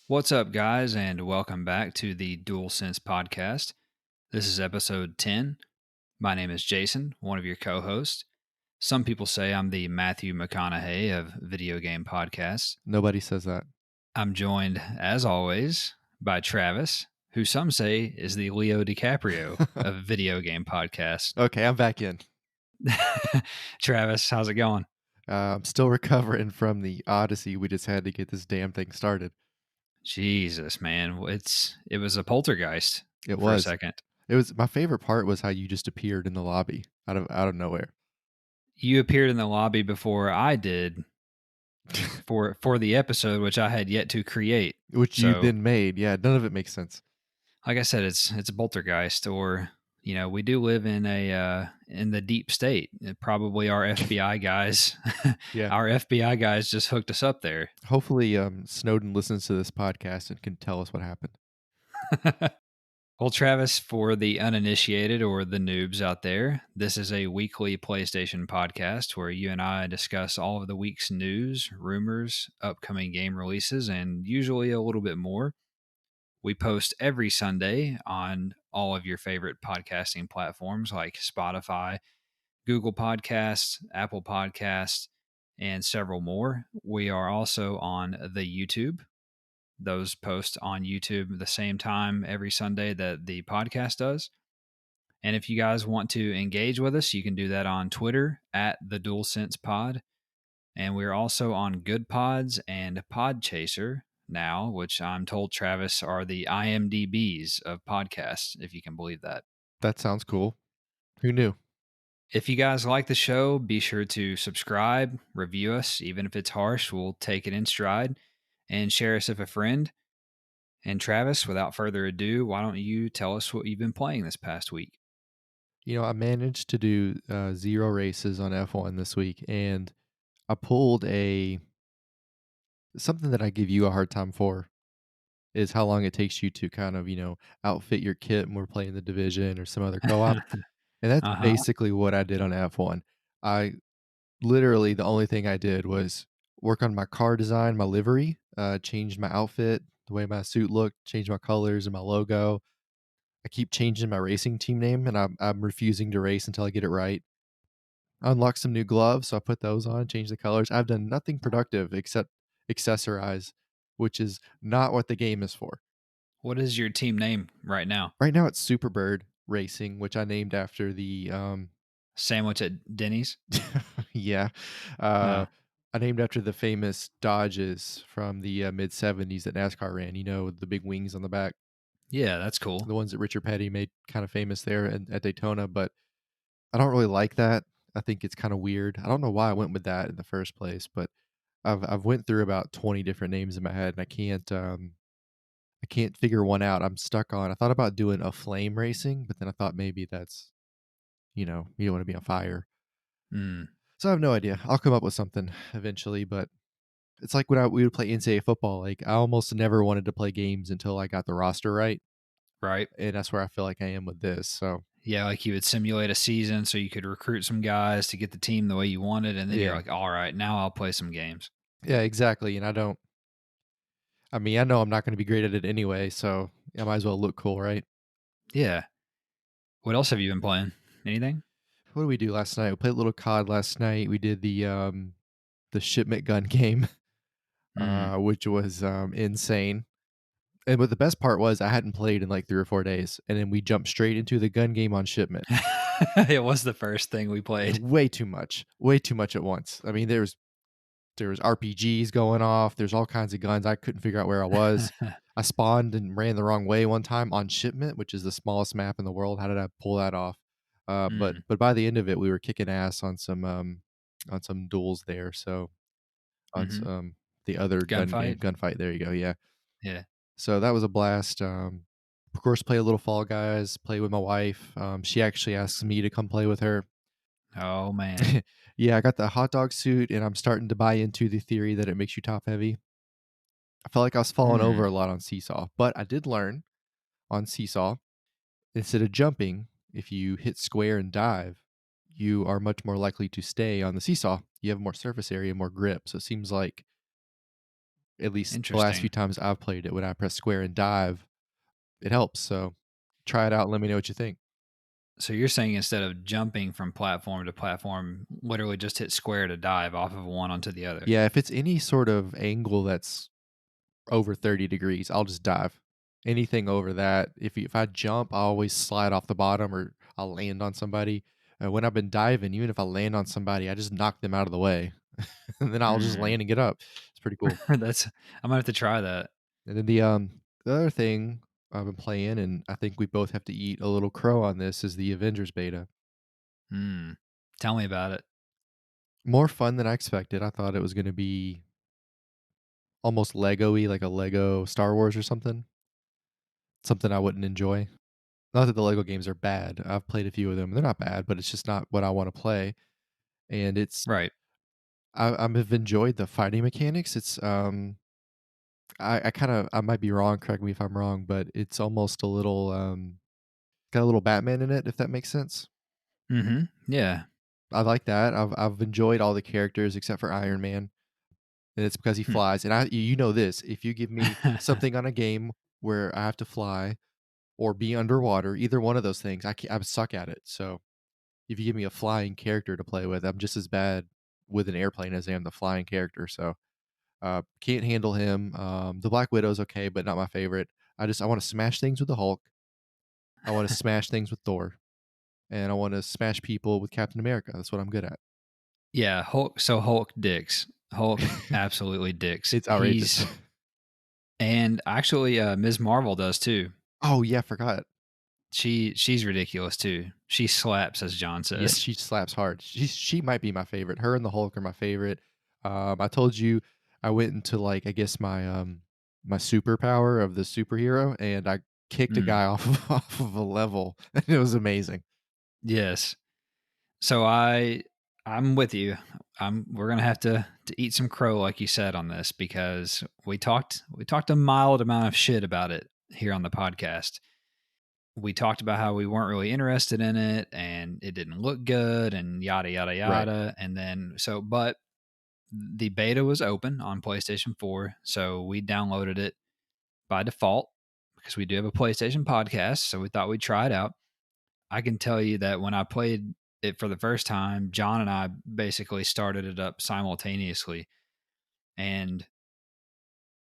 What's up, guys, and welcome back to the DualSense podcast. This is episode 10. My name is Jason, one of your co hosts. Some people say I'm the Matthew McConaughey of video game podcasts. Nobody says that. I'm joined, as always, by Travis, who some say is the Leo DiCaprio of video game podcasts. Okay, I'm back in. Travis, how's it going? I'm still recovering from the odyssey we just had to get this damn thing started. Jesus, man. It was a poltergeist It for a was. second. It was my favorite part was how you just appeared in the lobby out of nowhere. You appeared in the lobby before I did for the episode, which I had yet to create. Which you So, then made. Yeah, none of it makes sense. like I said, it's a poltergeist, or we do live in in the deep state. Probably our FBI guys, Yeah. our FBI guys just hooked us up there. Hopefully Snowden listens to this podcast and can tell us what happened. Well, Travis, for the uninitiated or the noobs out there, this is a weekly PlayStation podcast where you and I discuss all of the week's news, rumors, upcoming game releases, and usually a little bit more. We post every Sunday on all of your favorite podcasting platforms like Spotify, Google Podcasts, Apple Podcasts, and several more. We are also on the YouTube. Those post on YouTube the same time every Sunday that the podcast does. And if you guys want to engage with us, you can do that on Twitter at the DualSense Pod. And we're also on Good Pods and Podchaser now, which I'm told, Travis, are the IMDb's of podcasts, if you can believe that. That sounds cool. Who knew? If you guys like the show, be sure to subscribe, review us, even if it's harsh, we'll take it in stride, and share us with a friend. And Travis, without further ado, why don't you tell us what you've been playing this past week? I managed to do 0 races on F1 this week, and I pulled something that I give you a hard time for. Is how long it takes you to kind of, outfit your kit when we're playing the division or some other co-op, and that's Uh huh. basically what I did on F1. I literally the only thing I did was work on my car design, my livery, changed my outfit, the way my suit looked, changed my colors and my logo. I keep changing my racing team name, and I'm refusing to race until I get it right. Unlock some new gloves, so I put those on, change the colors. I've done nothing productive except accessorize, which is not what the game is for. What is your team name right now? Right now it's Superbird Racing, which I named after the Sandwich at Denny's? yeah, No. I named after the famous Dodges from the mid '70s that NASCAR ran. With the big wings on the back, Yeah, that's cool. the ones that Richard Petty made kind of famous there at Daytona. But I don't really like that. I think it's kind of weird. I don't know why I went with that in the first place, but I've went through about 20 different names in my head, and I can't figure one out. I'm stuck on. I thought about doing a flame racing, but then I thought maybe that's you don't want to be on fire. Mm, So I have no idea. I'll come up with something eventually, but it's like when we would play NCAA football. Like I almost never wanted to play games until I got the roster right, right. and that's where I feel like I am with this. So Yeah, like you would simulate a season so you could recruit some guys to get the team the way you wanted. And then you're yeah, like, all right, now I'll play some games. yeah, exactly. And I don't. I mean, I know I'm not going to be great at it anyway, so I might as well look cool, right? Yeah. What else have you been playing? Anything? What did we do last night? We played a little COD last night. We did the shipment gun game, Mm. which was insane. And what the best part was, I hadn't played in like 3 or 4 days, and then we jumped straight into the gun game on shipment. It was the first thing we played. Way too much at once. I mean, there was RPGs going off. There's all kinds of guns. I couldn't figure out where I was. I spawned and ran the wrong way one time on shipment, which is the smallest map in the world. How did I pull that off? But Mm. but by the end of it, we were kicking ass on some duels there. So on Hmm. the other Gunfight? gunfight. There you go. Yeah. Yeah. So that was a blast. Of course, play a little Fall Guys. Play with my wife. She actually asks me to come play with her. Oh, man. Yeah, I got the hot dog suit, and I'm starting to buy into the theory that it makes you top heavy. I felt like I was falling Mm. over a lot on Seesaw, but I did learn on Seesaw, instead of jumping, if you hit square and dive, you are much more likely to stay on the seesaw. You have more surface area, more grip. So it seems like At least the last few Interesting. times I've played it, when I press square and dive, it helps. So try it out and let me know what you think. So you're saying instead of jumping from platform to platform, literally just hit square to dive off of one onto the other. Yeah, if it's any sort of angle that's over 30 degrees, I'll just dive. Anything over that, if I jump, I always slide off the bottom or I'll land on somebody. When I've been diving, even if I land on somebody, I just knock them out of the way, and then I'll just Mm. land and get up. It's pretty cool. That's I'm gonna have to try that. And then the other thing I've been playing, and I think we both have to eat a little crow on this, is the Avengers beta. Mm. Tell me about it. More fun than I expected. I thought it was going to be almost Lego-y, like a Lego Star Wars or something. Something I wouldn't enjoy. Not that the Lego games are bad. I've played a few of them. They're not bad, but it's just not what I want to play. And Right. I've enjoyed the fighting mechanics. I kind of, I might be wrong. Correct me if I'm wrong, but it's almost a little got a little Batman in it, if that makes sense. Mhm. Yeah. I like that. I've enjoyed all the characters except for Iron Man, and it's because he Hmm. flies. And you know this, if you give me something on a game where I have to fly or be underwater, either one of those things, I suck at it. So if you give me a flying character to play with, I'm just as bad with an airplane as I am the flying character. So can't handle him. The Black Widow's okay, but not my favorite. I want to smash things with the Hulk. I want to smash things with Thor, and I want to smash people with Captain America. That's what I'm good at. Yeah, Hulk dicks. Hulk absolutely dicks. It's outrageous. He's and actually Ms. Marvel does too. Oh yeah, I forgot. She's ridiculous too. She slaps, as John Yeah, says. she slaps hard. She might be my favorite. Her and the Hulk are my favorite. I told you I went into like I guess my superpower of the superhero, and I kicked a Mm, guy off of off of a level, and it was amazing. yes. So I'm with you. We're gonna have to eat some crow, like you said, on this because we talked a mild amount of shit about it here on the podcast. We talked about how we weren't really interested in it and it didn't look good and yada yada Right. yada. And then but the beta was open on PlayStation 4, so we downloaded it by default because we do have a PlayStation podcast, so we thought we'd try it out. I can tell you that when I played it for the first time, John and I basically started it up simultaneously. And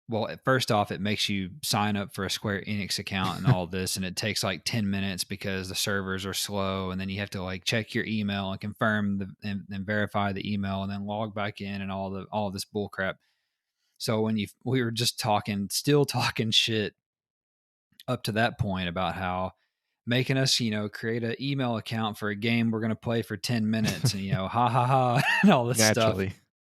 well, first off, it makes you sign up for a Square Enix account and all this, and it takes like 10 minutes because the servers are slow. And then you have to like check your email and confirm and verify the email and then log back in and all of this bull crap. So when we were just talking, still talking shit up to that point about how making us, create an email account for a game we're going to play for 10 minutes and, ha ha ha, and all this stuff. Naturally.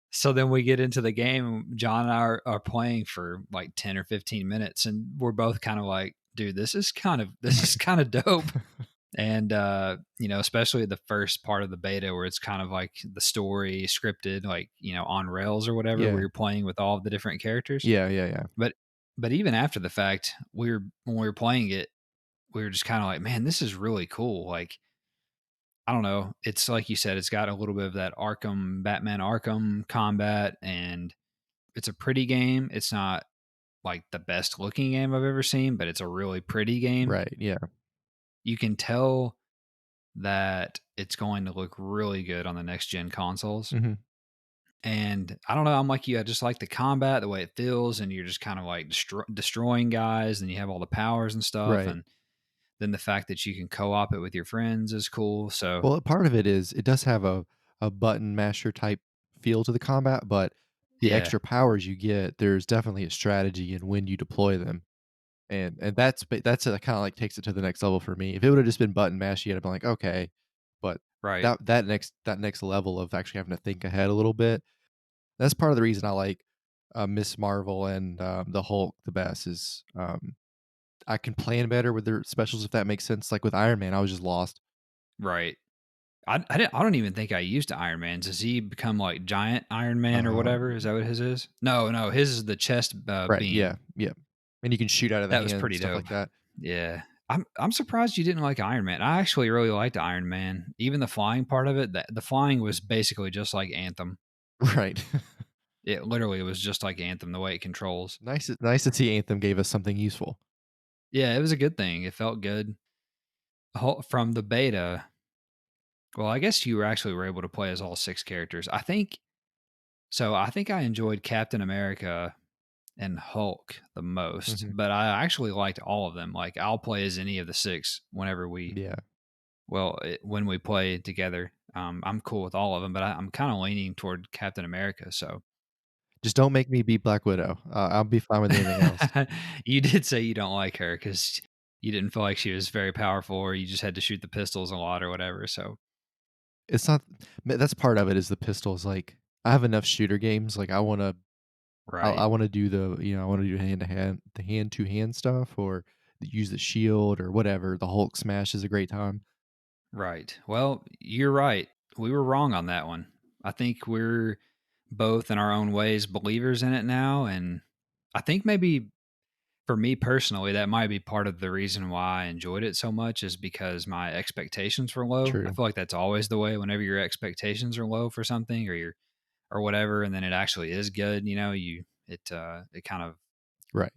So then we get into the game. John and I are playing for like 10 or 15 minutes, and we're both kind of like, dude, this is kind of dope. And, especially the first part of the beta where it's kind of like the story scripted, like, on rails or whatever, where Yeah. you're playing with all the different characters. Yeah, yeah, yeah. But, but even after the fact, when we were playing it, we were just kind of like, man, this is really cool. Like, I don't know. It's like you said, it's got a little bit of that Batman Arkham combat, and it's a pretty game. It's not like the best looking game I've ever seen, but it's a really pretty game. Right, yeah. You can tell that it's going to look really good on the next gen consoles. Mhm. And I don't know, I'm like you. I just like the combat, the way it feels, and you're just kind of like destroying guys, and you have all the powers and stuff. Right. And then the fact that you can co-op it with your friends is cool. So Well, part of it is it does have a button masher type feel to the combat, but the yeah, extra powers you get, there's definitely a strategy in when you deploy them. And that's kinda, like, takes it to the next level for me. If it would've just been button mashy, I'd been like, "Okay." But right. that next level of actually having to think ahead a little bit, that's part of the reason I like, Miss Marvel and, the Hulk the best is, I can plan better with their specials, if that makes sense. Like, with Iron Man, I was just lost. Right. I don't even think I used Iron Man's. Does he become like giant Iron Man or whatever? Is Um that what his is? No, no, his is the chest Right, beam. yeah, yeah. And you can shoot out of the That was hand and pretty stuff dope. like that. Yeah. I'm surprised you didn't like Iron Man. I actually really liked Iron Man. Even the flying part of it, the flying was basically just like Anthem. Right. It literally was just like Anthem, the way it controls. Nice to see Anthem gave us something useful. Yeah, it was a good thing. It felt good. From the beta, well, I guess you were able to play as all 6 characters. I think I enjoyed Captain America and Hulk the most, Mhm. but I actually liked all of them. Like, I'll play as any of the 6 whenever Yeah. when we play together. I'm cool with all of them, but I'm kinda leaning toward Captain America, so Just don't make me be Black Widow. I'll be fine with anything else. You did say you don't like her because you didn't feel like she was very powerful, or you just had to shoot the pistols a lot or whatever, so It's not that's part of it is the pistols, like, I have enough shooter games, like, I right. wanna do I wanna do hand-to-hand stuff or use the shield or whatever. The Hulk smash is a great time. Right. Well, you're right. We were wrong on that one. I think we're both in our own ways believers in it now. And I think maybe for me personally, that might be part of the reason why I enjoyed it so much is because my expectations were low. I True. feel like that's always the way whenever your expectations are low for something or whatever, and then it actually is good, it kind of Right.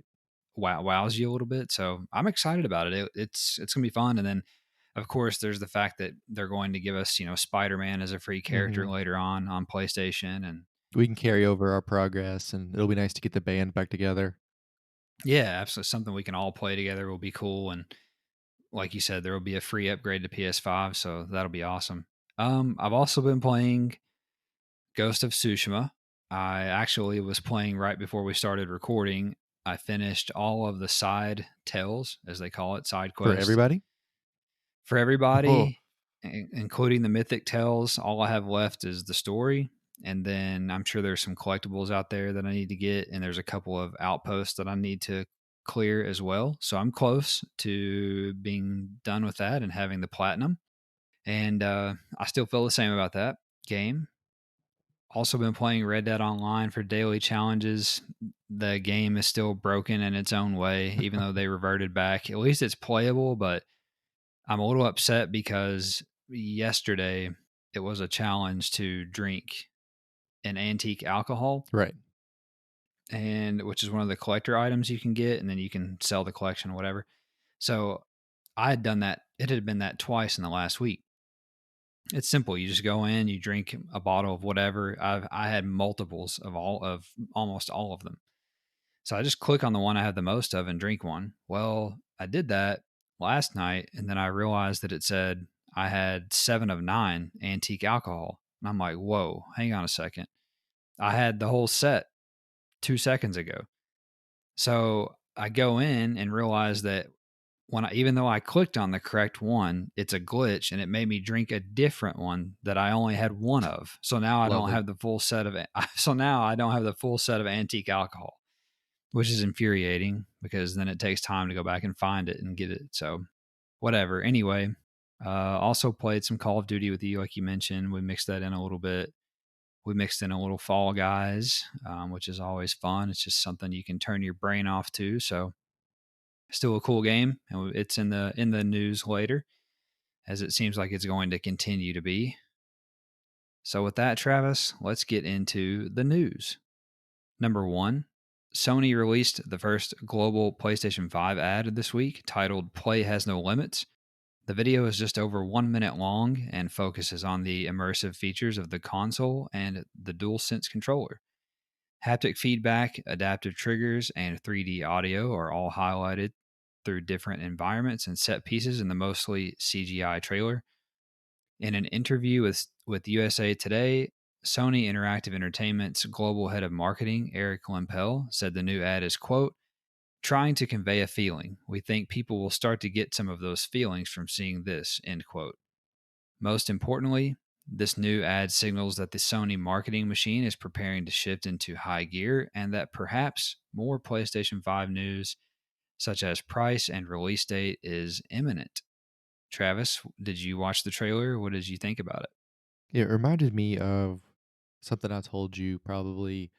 wows you a little bit. So I'm excited about it. It's gonna be fun. And then of course there's the fact that they're going to give us Spider-Man as a free character Mhm. later on PlayStation, and We can carry over our progress, and it'll be nice to get the band back together. yeah, absolutely something we can all play together will be cool. And like you said, there will be a free upgrade to PS5, so that'll be awesome. I've also been playing Ghost of Tsushima. I actually was playing right before we started recording. I finished all of the side tells, as they call it, side For quests everybody? for Oh, everybody, including the mythic tells. All I have left is the story, and then I'm sure there's some collectibles out there that I need to get, and there's a couple of outposts that I need to clear as well. So I'm close to being done with that and having the platinum. And I still feel the same about that game. Also been playing Red Dead Online for daily challenges. The game is still broken in its own way, even though they reverted back. At least it's playable, but I'm a little upset because yesterday it was a challenge to drink an antique alcohol, right. and which is one of the collector items you can get, and then you can sell the collection or whatever. So I had done that. It had been that twice in the last week. It's simple. You just go in, you drink a bottle of whatever. I had multiples of almost all of them. So I just click on the one I have the most of and drink one. Well, I did that last night, and then I realized that it said I had 7 of 9 antique alcohol. And I'm like, whoa, hang on a second. I had the whole set 2 seconds ago. So I go in and realize that even though I clicked on the correct one, it's a glitch and it made me drink a different one that I only had one of. So now I don't Lovely. have the full set of so now I don't have the full set of antique alcohol, which is infuriating because then it takes time to go back and find it and get it. So whatever. Anyway, also played some Call of Duty with you, like you mentioned. We mixed that in a little bit. We mixed in a little Fall Guys, which is always fun. It's just something you can turn your brain off to. So still a cool game, and it's in the news later, as it seems like it's going to continue to be. So with that, Travis, let's get into the news. Number one, Sony released the first global PlayStation 5 ad this week titled Play Has No Limits. The video is just over 1 minute long and focuses on the immersive features of the console and the DualSense controller. Haptic feedback, adaptive triggers, and 3D audio are all highlighted through different environments and set pieces in the mostly CGI trailer. In an interview with USA Today, Sony Interactive Entertainment's global head of marketing, Eric Lempel, said the new ad is, quote, trying to convey a feeling. We think people will start to get some of those feelings from seeing this, end quote. Most importantly, this new ad signals that the Sony marketing machine is preparing to shift into high gear and that perhaps more PlayStation 5 news, such as price and release date, is imminent. Travis, did you watch the trailer? What did you think about it? It reminded me of something I told you probably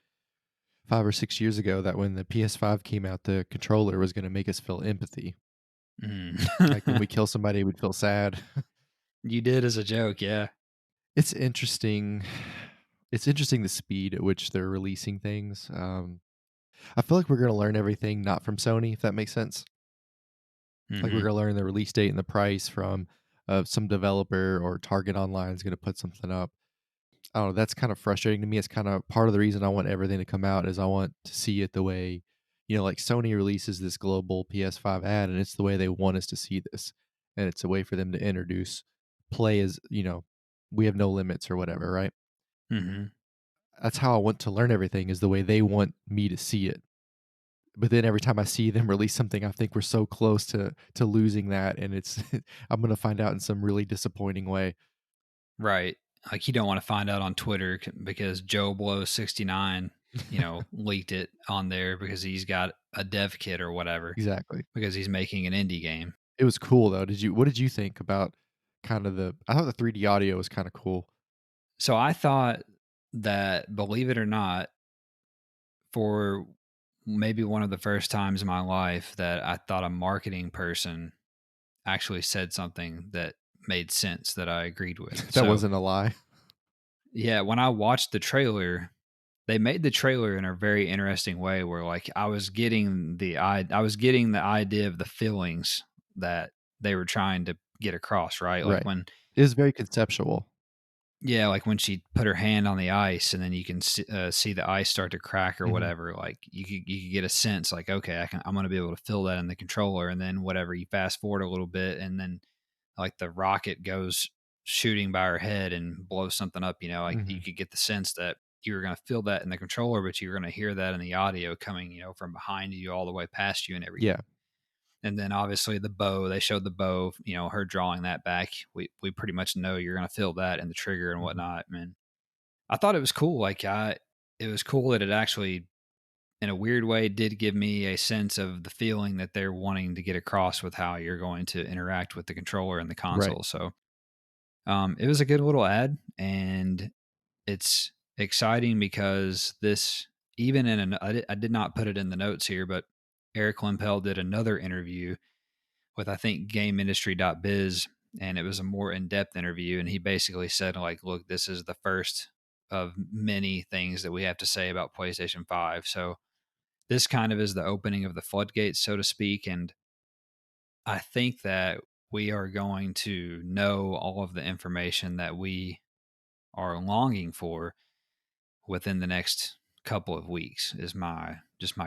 5 or 6 years ago that when the PS5 came out, the controller was gonna make us feel empathy. Like, when Mm. we kill somebody, we'd feel sad. You did as a joke, yeah. It's interesting. It's interesting the speed at which they're releasing things. I feel like we're gonna learn everything not from Sony, if that makes sense. Like we're Hmm. gonna learn the release date and the price from some developer or Target Online is gonna put something up. I don't know. That's kind of frustrating to me. It's kind of part of the reason I want everything to come out is I want to see it the way, like Sony releases this global PS5 ad, and it's the way they want us to see this, and it's a way for them to introduce play as we have no limits or whatever, right? Hmm. That's how I want to learn everything is the way they want me to see it. But then every time I see them release something, I think we're so close to losing that, and it's I'm gonna find out in some really disappointing way. Right. Like you don't want to find out on Twitter because Joe Blow 69, leaked it on there because he's got a dev kit or whatever Exactly. because he's making an indie game. It was cool though. What did you think about kind of I thought the 3D audio was kind of cool. So I thought that, believe it or not, for maybe one of the first times in my life that I thought a marketing person actually said something that made sense that I agreed with. That So, wasn't a lie. yeah, when I watched the trailer, they made the trailer in a very interesting way where like I was getting the idea of the feelings that they were trying to get across, right? Like Right. when It was very conceptual. Yeah, like when she put her hand on the ice, and then you can see the ice start to crack or Mhm. whatever. Like you could get a sense, like okay, I'm going to be able to feel that in the controller, and then whatever you fast forward a little bit, and then like the rocket goes shooting by her head and blows something up. Like you Mhm. could get the sense that you were going to feel that in the controller, but you're going to hear that in the audio coming, from behind you all the way past you and everything. Yeah. And then obviously the bow, they showed the bow, her drawing that back. We pretty much know you're gonna feel that in the trigger and Mhm. whatnot. Man, I thought it was cool. It was cool that it actually, in a weird way, did give me a sense of the feeling that they're wanting to get across with how you're going to interact with the controller and the Right. console. So, it was a good little ad, and it's exciting because this, even I did not put it in the notes here, but Eric Limpel did another interview with I think GameIndustry.biz, and it was a more in-depth interview, and he basically said like, look, this is the first of many things that we have to say about PlayStation 5. So this kind of is the opening of the floodgates, so to speak, and I think that we are going to know all of the information that we are longing for within the next couple of weeks is my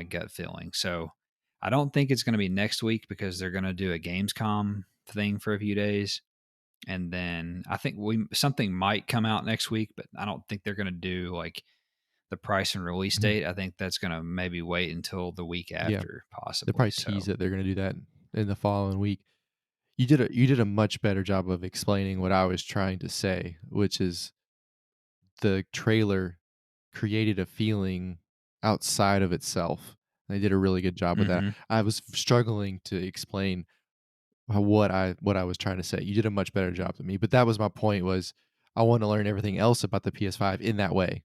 gut feeling. So I don't think it's going to be next week because they're going to do a Gamescom thing for a few days, and then I think we something might come out next week, but I don't think they're going to do like the price and release Mhm. date. I think that's going to maybe wait until the week Yeah. after, They possibly. probably tease So, that they're gonna do that in the following week. You did a much better job of explaining what I was trying to say, which is the trailer created a feeling outside of itself. They did a really good job with that. hmm, I was struggling to explain what I was trying to say. You did a much better job than me, but that was my point was I want to learn everything else about the PS5 in that way,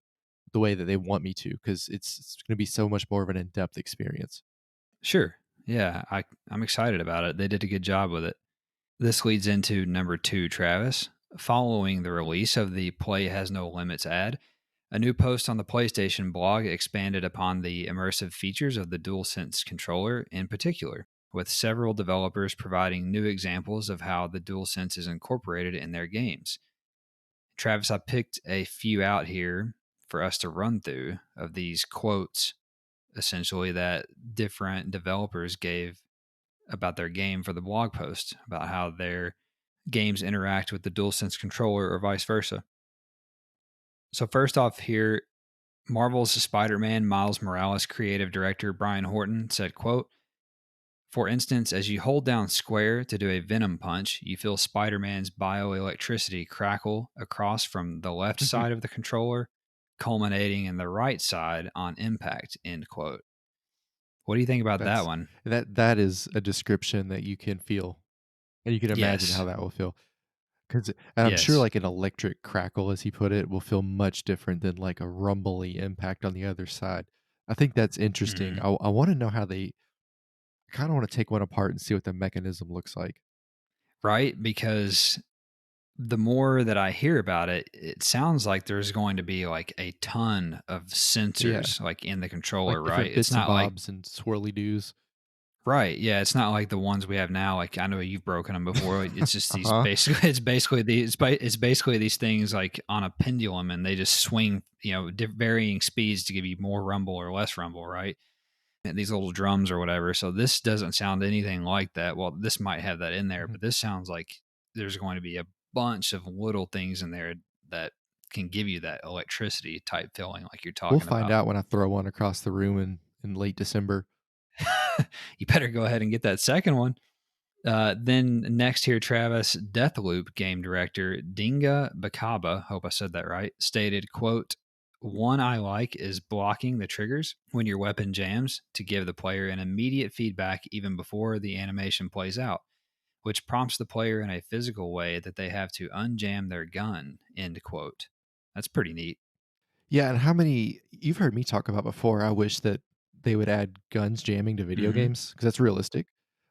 the way that they want me to, because it's going to be so much more of an in-depth experience. sure, yeah, I'm excited about it. They did a good job with it. This leads into number two, Travis. Following the release of the Play Has No Limits ad, a new post on the PlayStation blog expanded upon the immersive features of the DualSense controller in particular, with several developers providing new examples of how the DualSense is incorporated in their games. Travis, I picked a few out here for us to run through of these quotes, essentially, that different developers gave about their game for the blog post, about how their games interact with the DualSense controller or vice versa. So, first off, here, Marvel's Spider-Man Miles Morales creative director Brian Horton said, quote, "For instance, as you hold down square to do a venom punch, you feel Spider-Man's bioelectricity crackle across from the left side of the controller, culminating in the right side on impact," end quote. What do you think about that That's one? that is a description that you can feel, and you can imagine how Yes. that will feel. 'Cause and I'm sure, Yes. like, an electric crackle, as he put it, will feel much different than, like, a rumbly impact on the other side. I think that's interesting. Hmm. I wanna know how they kinda wanna take one apart and see what the mechanism looks like. Right? Because the more that I hear about it, it sounds like there's going to be like a ton of Yeah, sensors like in the controller, like right? different It's bits and not like bobs and swirly doos. right, yeah, it's not like the ones we have now. Like I know you've broken them before. It's just these Uh-huh. basically it's basically these things like on a pendulum, and they just swing, varying speeds to give you more rumble or less rumble, right? And these little drums or whatever. So this doesn't sound anything like that. Well, this might have that in there, Mhm. but this sounds like there's going to be a bunch of little things in there that can give you that electricity type feeling like you're We'll talking find about. out when I throw one across the room in late December. You better go ahead and get that second one. Then next here, Travis, Deathloop game director Dinga Bakaba, hope I said that right, stated, quote, "One I like is blocking the triggers when your weapon jams to give the player an immediate feedback even before the animation plays out, which prompts the player in a physical way that they have to unjam their gun," end quote. That's pretty neat. Yeah, and how many you've heard me talk about before, I wish that they would add guns jamming to video Hmm. games because that's realistic.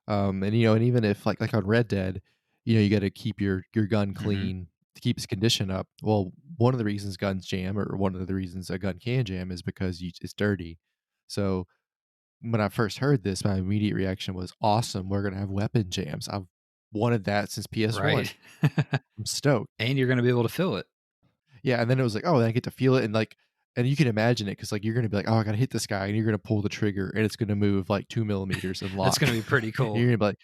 And, and even if like on Red Dead, you gotta keep your gun Hmm. clean to keep its condition up. Well, one of the reasons guns jam or one of the reasons a gun can jam is because it's dirty. So, when I first heard this, my immediate reaction was, "Awesome, we're gonna have weapon jams." I've wanted that since PS1. Right. I'm stoked. And you're going to be able to feel it. Yeah, and then it was like, "Oh, then I get to feel it," and, and you can imagine it because like, you're gonna be like, "Oh, I gotta hit this guy," and you're gonna pull the trigger, and it's gonna move, like, 2 millimeters and That's lock. going to be pretty And cool. you're gonna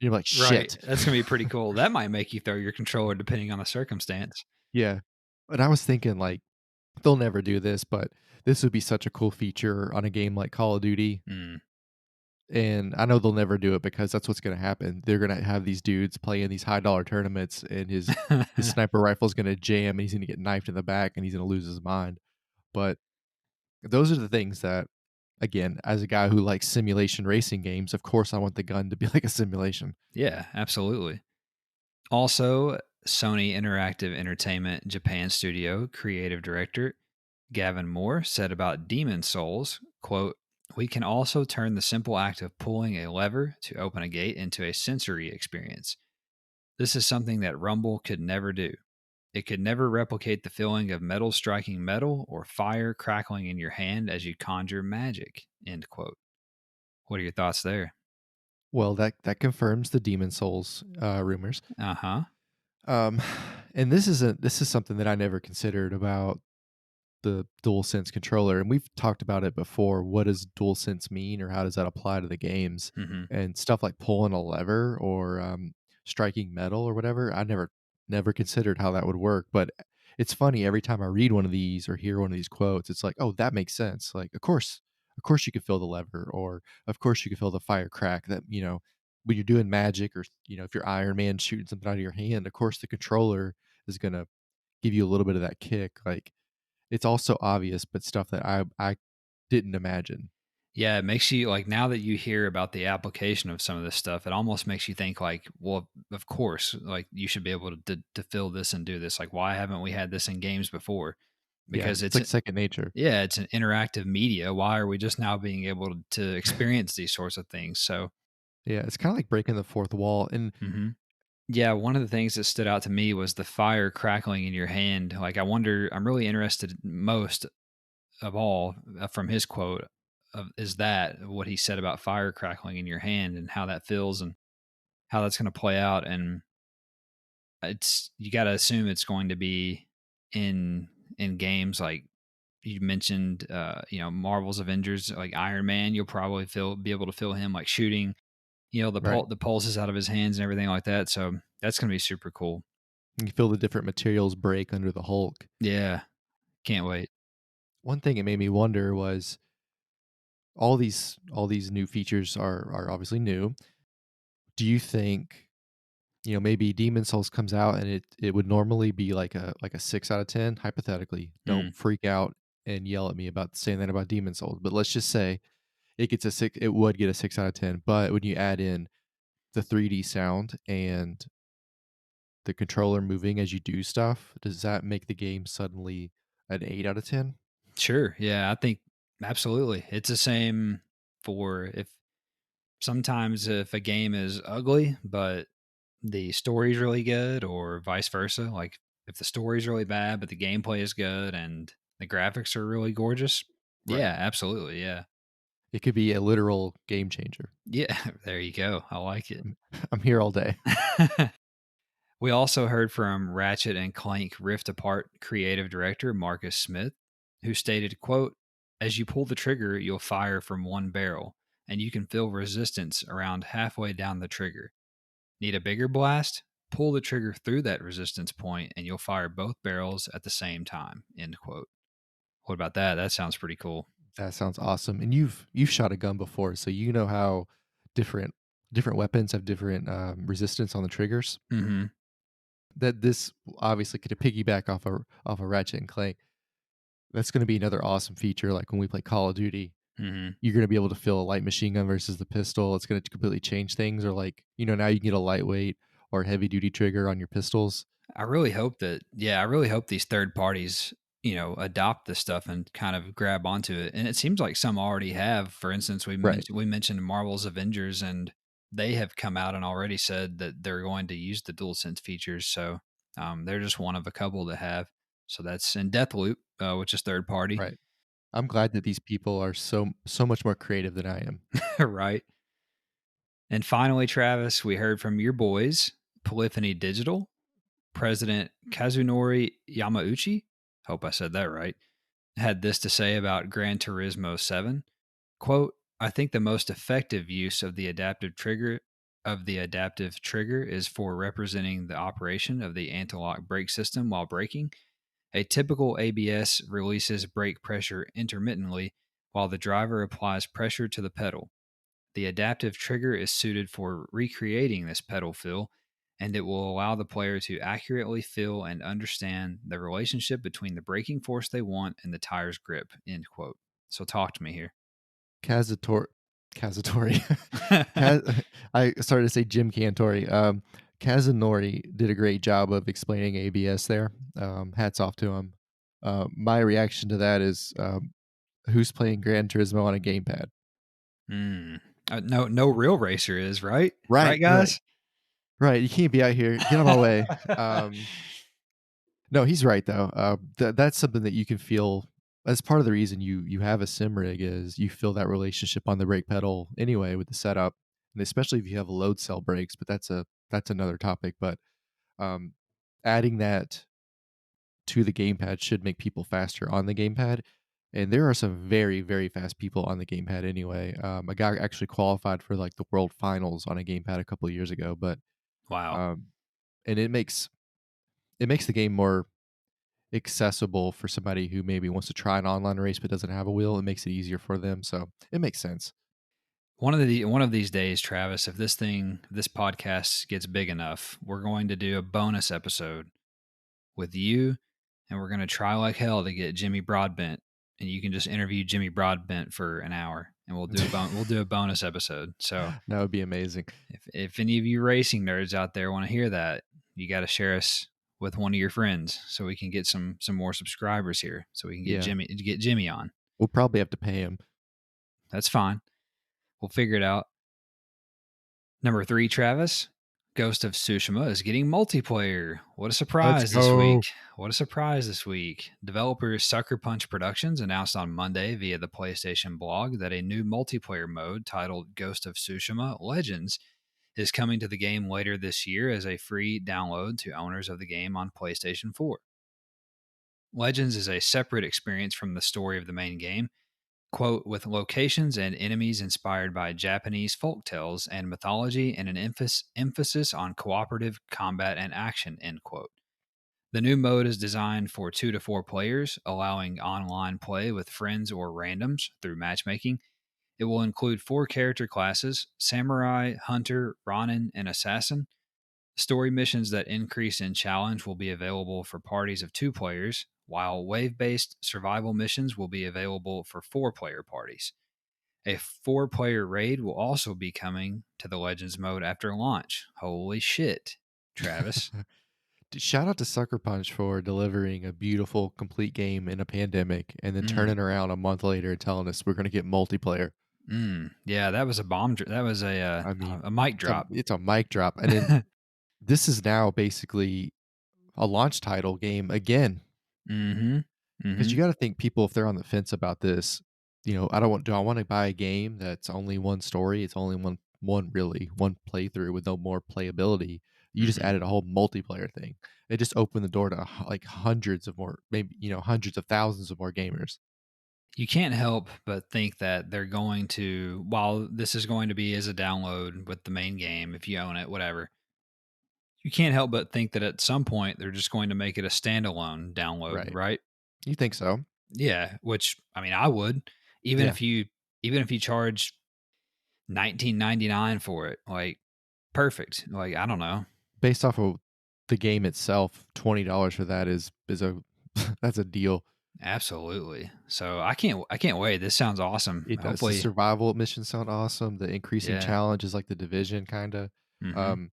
be like, Right. "Shit." That's gonna be pretty cool. That might make you throw your controller depending on the circumstance. Yeah. And I was thinking, like, they'll never do this, but this would be such a cool feature on a game like Call of Duty, Mm. and I know they'll never do it because that's what's gonna happen. They're gonna have these dudes play in these high dollar tournaments, and his sniper rifle's gonna jam, and he's gonna get knifed in the back, and he's gonna lose his mind. But those are the things that, again, as a guy who likes simulation racing games, of course I want the gun to be like a simulation. Yeah, absolutely. Also, Sony Interactive Entertainment Japan Studio creative director Gavin Moore said about Demon Souls, quote, "We can also turn the simple act of pulling a lever to open a gate into a sensory experience. This is something that Rumble could never do. It could never replicate the feeling of metal striking metal or fire crackling in your hand as you conjure magic," end quote. What are your thoughts there? Well, that confirms the Demon Souls rumors. Uh-huh. Um, and this is something that I never considered about the DualSense controller, and we've talked about it before. What does DualSense mean, or how does that apply to the games? Mhm. And stuff like pulling a lever or striking metal or whatever. I never considered how that would work. But it's funny every time I read one of these or hear one of these quotes, it's like, oh, that makes sense. Like, of course, you could feel the lever, or of course, you could feel the fire crack. That when you're doing magic, or if you're Iron Man shooting something out of your hand, of course, the controller is gonna give you a little bit of that kick. Like it's also obvious, but stuff that I didn't imagine. Yeah, it makes you like now that you hear about the application of some of this stuff, it almost makes you think like, well, of course, like you should be able to fill this and do this. Like, why haven't we had this in games before? Yeah, Because it's like second nature. yeah, it's an interactive media. Why are we just now being able to experience these sorts of things? So, Yeah, it's kinda like breaking the fourth wall, and mhm. Yeah, one of the things that stood out to me was the fire crackling in your hand. Like, I wonder, I'm really interested most of all from his quote of is that what he said about fire crackling in your hand and how that feels and how that's going to play out. And it's you got to assume it's going to be in games like you mentioned, Marvel's Avengers, like Iron Man. You'll probably be able to feel him like shooting, right. the pulses out of his hands and everything like that. So that's going to be super cool. You feel the different materials break under the Hulk. Yeah, can't wait. One thing it made me wonder was all these new features are obviously new. Do you think, maybe Demon Souls comes out and it would normally be like a 6 out of 10, hypothetically. Mm, Don't freak out and yell at me about saying that about Demon Souls, but let's just say it would get a 6 out of 10, but when you add in the 3D sound and the controller moving as you do stuff, does that make the game suddenly an 8 out of 10? sure. Yeah, I think absolutely. It's the same for if sometimes if a game is ugly, but the story's really good or vice versa. Like if the story's really bad, but the gameplay is good and the graphics are really gorgeous. Right. Yeah, absolutely. Yeah. It could be a literal game changer. Yeah. There you go. I like it. I'm here all day. We also heard from Ratchet and Clank Rift Apart creative director Marcus Smith, who stated, quote, as you pull the trigger, you'll fire from one barrel, and you can feel resistance around halfway down the trigger. Need a bigger blast? Pull the trigger through that resistance point and you'll fire both barrels at the same time. End quote. What about that? That sounds pretty cool. That sounds awesome. And you've shot a gun before, so you know how different different weapons have different resistance on the triggers. Mm-hmm. That this obviously could piggyback off a Ratchet and Clank. That's going to be another awesome feature. Like when we play Call of Duty, Mm-hmm. you're going to be able to feel a light machine gun versus the pistol. It's going to completely change things. Or like now you can get a lightweight or heavy duty trigger on your pistols. I really hope that, yeah, I really hope these third parties, adopt this stuff and kind of grab onto it. And it seems like some already have. For instance, Right. we mentioned Marvel's Avengers, and they have come out and already said that they're going to use the DualSense features. So they're just one of a couple to have. So that's in Deathloop, which is third party, Right. I'm glad that these people are so much more creative than I am. right? And finally, Travis, we heard from your boys, Polyphony Digital, President Kazunori Yamauchi. Hope I said that right. Had this to say about Gran Turismo 7. Quote, I think the most effective use of the adaptive trigger is for representing the operation of the anti-lock brake system while braking. A typical ABS releases brake pressure intermittently while the driver applies pressure to the pedal. The adaptive trigger is suited for recreating this pedal feel, and it will allow the player to accurately feel and understand the relationship between the braking force they want and the tire's grip. End quote. So talk to me here. Kazator Kazatori. Kaz I started to say Jim Cantori. Kazunori did a great job of explaining ABS there. Hats off to him. My reaction to that is, who's playing Gran Turismo on a gamepad? Mm. No real racer is, right? Right, Right, right, guys? right. You can't be out here. Get out of my way. No, he's right though. That's something that you can feel. As part of the reason you have a sim rig is you feel that relationship on the brake pedal anyway with the setup, and especially if you have load cell brakes. But that's another topic. But um, adding that to the gamepad should make people faster on the gamepad. And there are some very fast people on the gamepad anyway. A guy actually qualified for like the world finals on a gamepad a couple of years ago. But Wow. um, and it makes the game more accessible for somebody who maybe wants to try an online race but doesn't have a wheel. It makes it easier for them. So it makes sense. One of these days, Travis, if this podcast gets big enough, we're going to do a bonus episode with you, and we're going to try like hell to get Jimmy Broadbent, and you can just interview Jimmy Broadbent for an hour, and we'll do a bonus episode. So That would be amazing. if any of you racing nerds out there want to hear that, you got to share us with one of your friends so we can get some more subscribers here, so we can Yeah. Get Jimmy on. We'll probably have to pay him. That's fine. We'll figure it out. Number 3, Travis. Ghost of Tsushima is getting multiplayer. What a Let's surprise this week. go. What a surprise this week. Developer Sucker Punch Productions announced on Monday via the PlayStation blog that a new multiplayer mode titled Ghost of Tsushima Legends is coming to the game later this year as a free download to owners of the game on PlayStation 4. Legends is a separate experience from the story of the main game, quote, with locations and enemies inspired by Japanese folk tales and mythology and an emphasis on cooperative combat and action, end quote. The new mode is designed for 2 to 4 players, allowing online play with friends or randoms through matchmaking. It will include 4 character classes: Samurai, Hunter, Ronin, and Assassin. Story missions that increase in challenge will be available for parties of 2 players, while wave based survival missions will be available for 4 player parties. A 4 player raid will also be coming to the Legends mode after launch. Holy shit, Travis. Shout out to Sucker Punch for delivering a beautiful, complete game in a pandemic and then Mm, turning around a month later and telling us we're going to get multiplayer. Yeah, that was a bomb. That was I mean, a mic it's a drop. it's a mic drop. And then this is now basically a launch title game again. Mhm. 'Cause you Mhm. gotta think people, if they're on the fence about this, I don't want do I wanna buy a game that's only one story? It's only one playthrough with no more playability. You just Mhm. added a whole multiplayer thing. It just opened the door to like hundreds of more, maybe, hundreds of thousands of more gamers. You can't help but think that they're going to, while this is going to be as a download with the main game, if you own it, whatever, you can't help but think that at some point they're just going to make it a standalone download, Right. right? You think so? Yeah, which I mean, I would, even Yeah. if you even if you charge 19.99 for it, like perfect. Like I don't know. Based off of the game itself, $20 for that is a that's a deal. Absolutely. So I can't wait. This sounds awesome. It does. The Hopefully, survival missions sound awesome. The increasing yeah. challenge is like the Division kinda. Mhm. Um,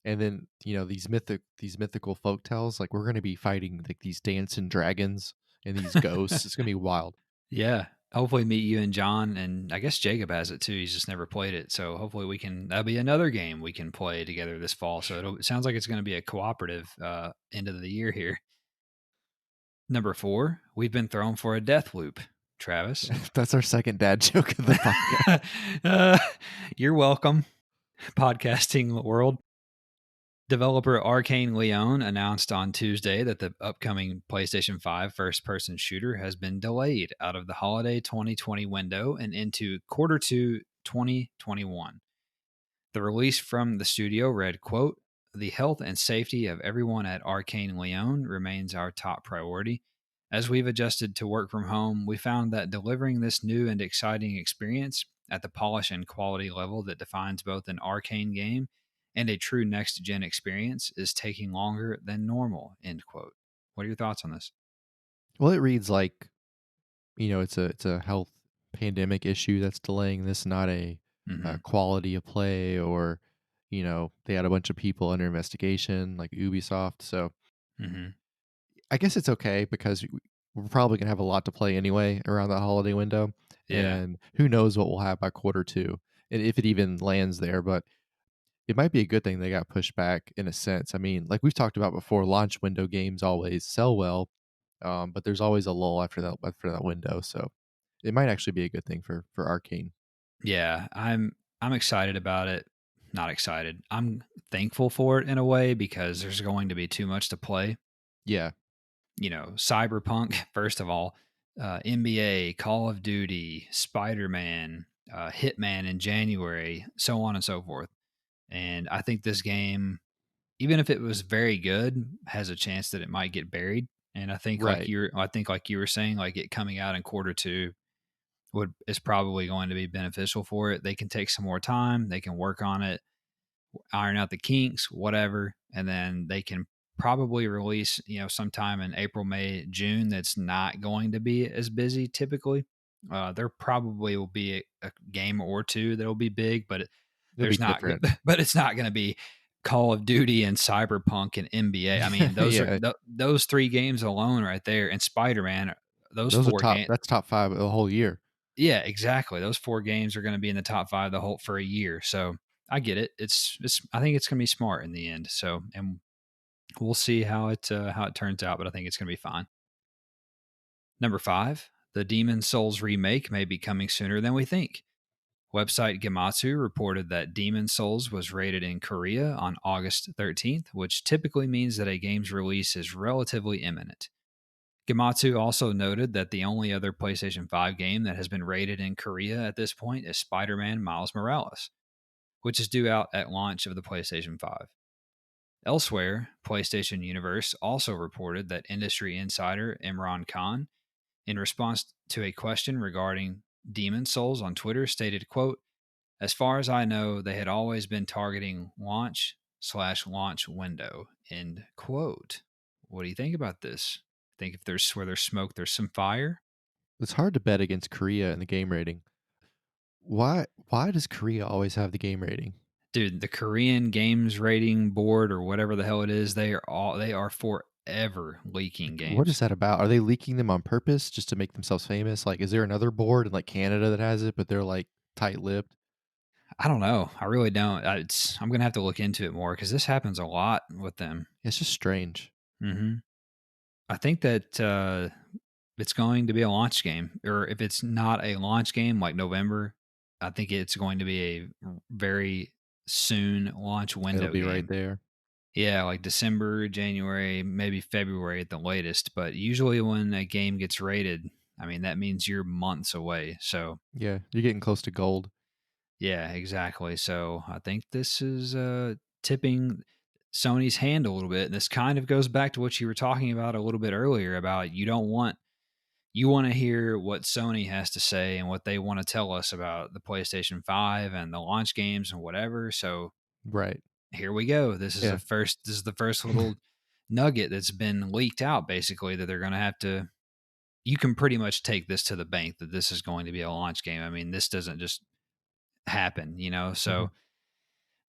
and then, these mythical folk tales, like, we're gonna be fighting, like, these dancing dragons and these ghosts. It's gonna be wild. Yeah. Hopefully meet you and John, and I guess Jacob has it too. He's just never played it. So hopefully that'll be another game we can play together this fall. So it sounds like it's going to be a cooperative end of the year here. Number 4, we've been thrown for a death loop, Travis. That's our second dad joke of the podcast. uh, you're welcome, podcasting world. Developer Arcane Leon announced on Tuesday that the upcoming PlayStation 5 first person shooter has been delayed out of the holiday 2020 window and into quarter 2 2021. The release from the studio read, quote, "The health and safety of everyone at Arcane Leon remains our top priority. As we've adjusted to work from home, we found that delivering this new and exciting experience at the polish and quality level that defines both an Arcane game and a true next gen experience is taking longer than normal." End quote. What are your thoughts on this? Well, it reads like, it's a health pandemic issue that's delaying this, not a Hmm. quality of play, or, they had a bunch of people under investigation like Ubisoft. So Hmm. I guess it's okay because we're probably gonna have a lot to play anyway around that holiday window, Yeah. and who knows what we'll have by quarter 2, and if it even lands there, but it might be a good thing they got pushed back in a sense. I mean, like we've talked about before, launch window games always sell well, but there's always a lull after that window, so it might actually be a good thing for Arcane. Yeah, I'm excited about it. Not excited. I'm thankful for it in a way because there's going to be too much to play. Yeah, Cyberpunk, first of all, NBA, Call of Duty, Spider Man, Hitman in January, so on and so forth. And I think this game, even if it was very good, has a chance that it might get buried. And right. I think like you were saying, like it coming out in quarter 2 would is probably going to be beneficial for it. They can take some more time, they can work on it, iron out the kinks, whatever, and then they can probably release, sometime in April, May, June. That's not going to be as busy typically. There probably will be a game or two that'll be big, but It'll be different. but it's not going to be Call of Duty and Cyberpunk and NBA. I mean, Yeah, those 3 games alone right there, and Spider Man. Those those are four top games. that's top 5 of the whole year. Yeah, exactly. Those 4 games are gonna be in the top 5 the whole for a year, so I get it. It's I think it's gonna be smart in the end, so and we'll see how it turns out, but I think it's gonna be fine. Number 5, the Demon Souls remake may be coming sooner than we think. Website Gematsu reported that Demon Souls was rated in Korea on August 13th, which typically means that a game's release is relatively imminent. Gematsu also noted that the only other PlayStation 5 game that has been rated in Korea at this point is Spider Man Miles Morales, which is due out at launch of the PlayStation 5. Elsewhere, PlayStation Universe also reported that industry insider Imran Khan, in response to a question regarding Demon Souls on Twitter, stated, quote, "As far as I know, they had always been targeting launch/launch window," end quote. What do you think about this? Think if there's where there's smoke, there's some fire? It's hard to bet against Korea in the game rating. Why does Korea always have the game rating? Dude, the Korean games rating board or whatever the hell it is, they are forever leaking Like, what is games. that about? Are they leaking them on purpose just to make themselves famous? Like, is there another board in, like, Canada that has it, but they're, like, tight-lipped? I don't know. I really don't. I'm gonna have to look into it more because this happens a lot with them. It's just strange. Hmm. I think that it's going to be a launch game, or if it's not a launch game like November, I think it's going to be a very soon launch It'll window be right game. there. Yeah, like December, January, maybe February at the latest. But usually when a game gets rated, I mean, that means you're months away. So, Yeah, you're getting close to gold. yeah, exactly. So I think this is tipping Sony's hand a little bit. And this kind of goes back to what you were talking about a little bit earlier about you want to hear what Sony has to say and what they want to tell us about the PlayStation 5 and the launch games and whatever. So Right. here we go. Yeah. This is the first little nugget that's been leaked out basically that they're going to have to you can pretty much take this to the bank that this is going to be a launch game. I mean, this doesn't just happen, you know. Mhm. So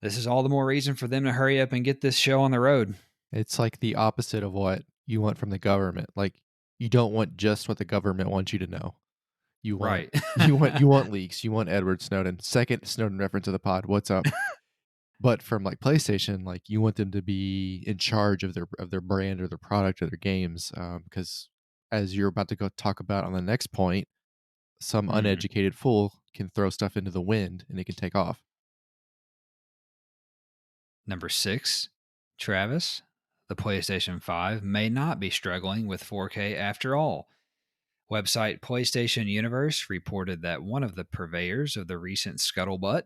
this is all the more reason for them to hurry up and get this show on the road. It's like the opposite of what you want from the government. Like, you don't want just what the government wants you to know. You want Right. you want leaks. You want Edward Snowden. Second Snowden reference of the pod. What's up? But from like PlayStation, like you want them to be in charge of their brand or their product or their games, because as you're about to go talk about on the next point, some Mhm. uneducated fool can throw stuff into the wind and it can take off. Number 6, Travis, the PlayStation 5 may not be struggling with 4K after all. Website PlayStation Universe reported that one of the purveyors of the recent scuttlebutt,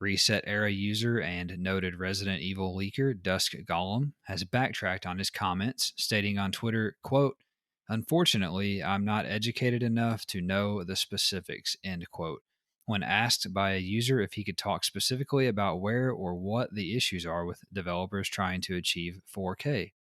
Reset Era user and noted Resident Evil leaker Dusk Golem, has backtracked on his comments, stating on Twitter, quote, "Unfortunately, I'm not educated enough to know the specifics," end quote. When asked by a user if he could talk specifically about where or what the issues are with developers trying to achieve 4K.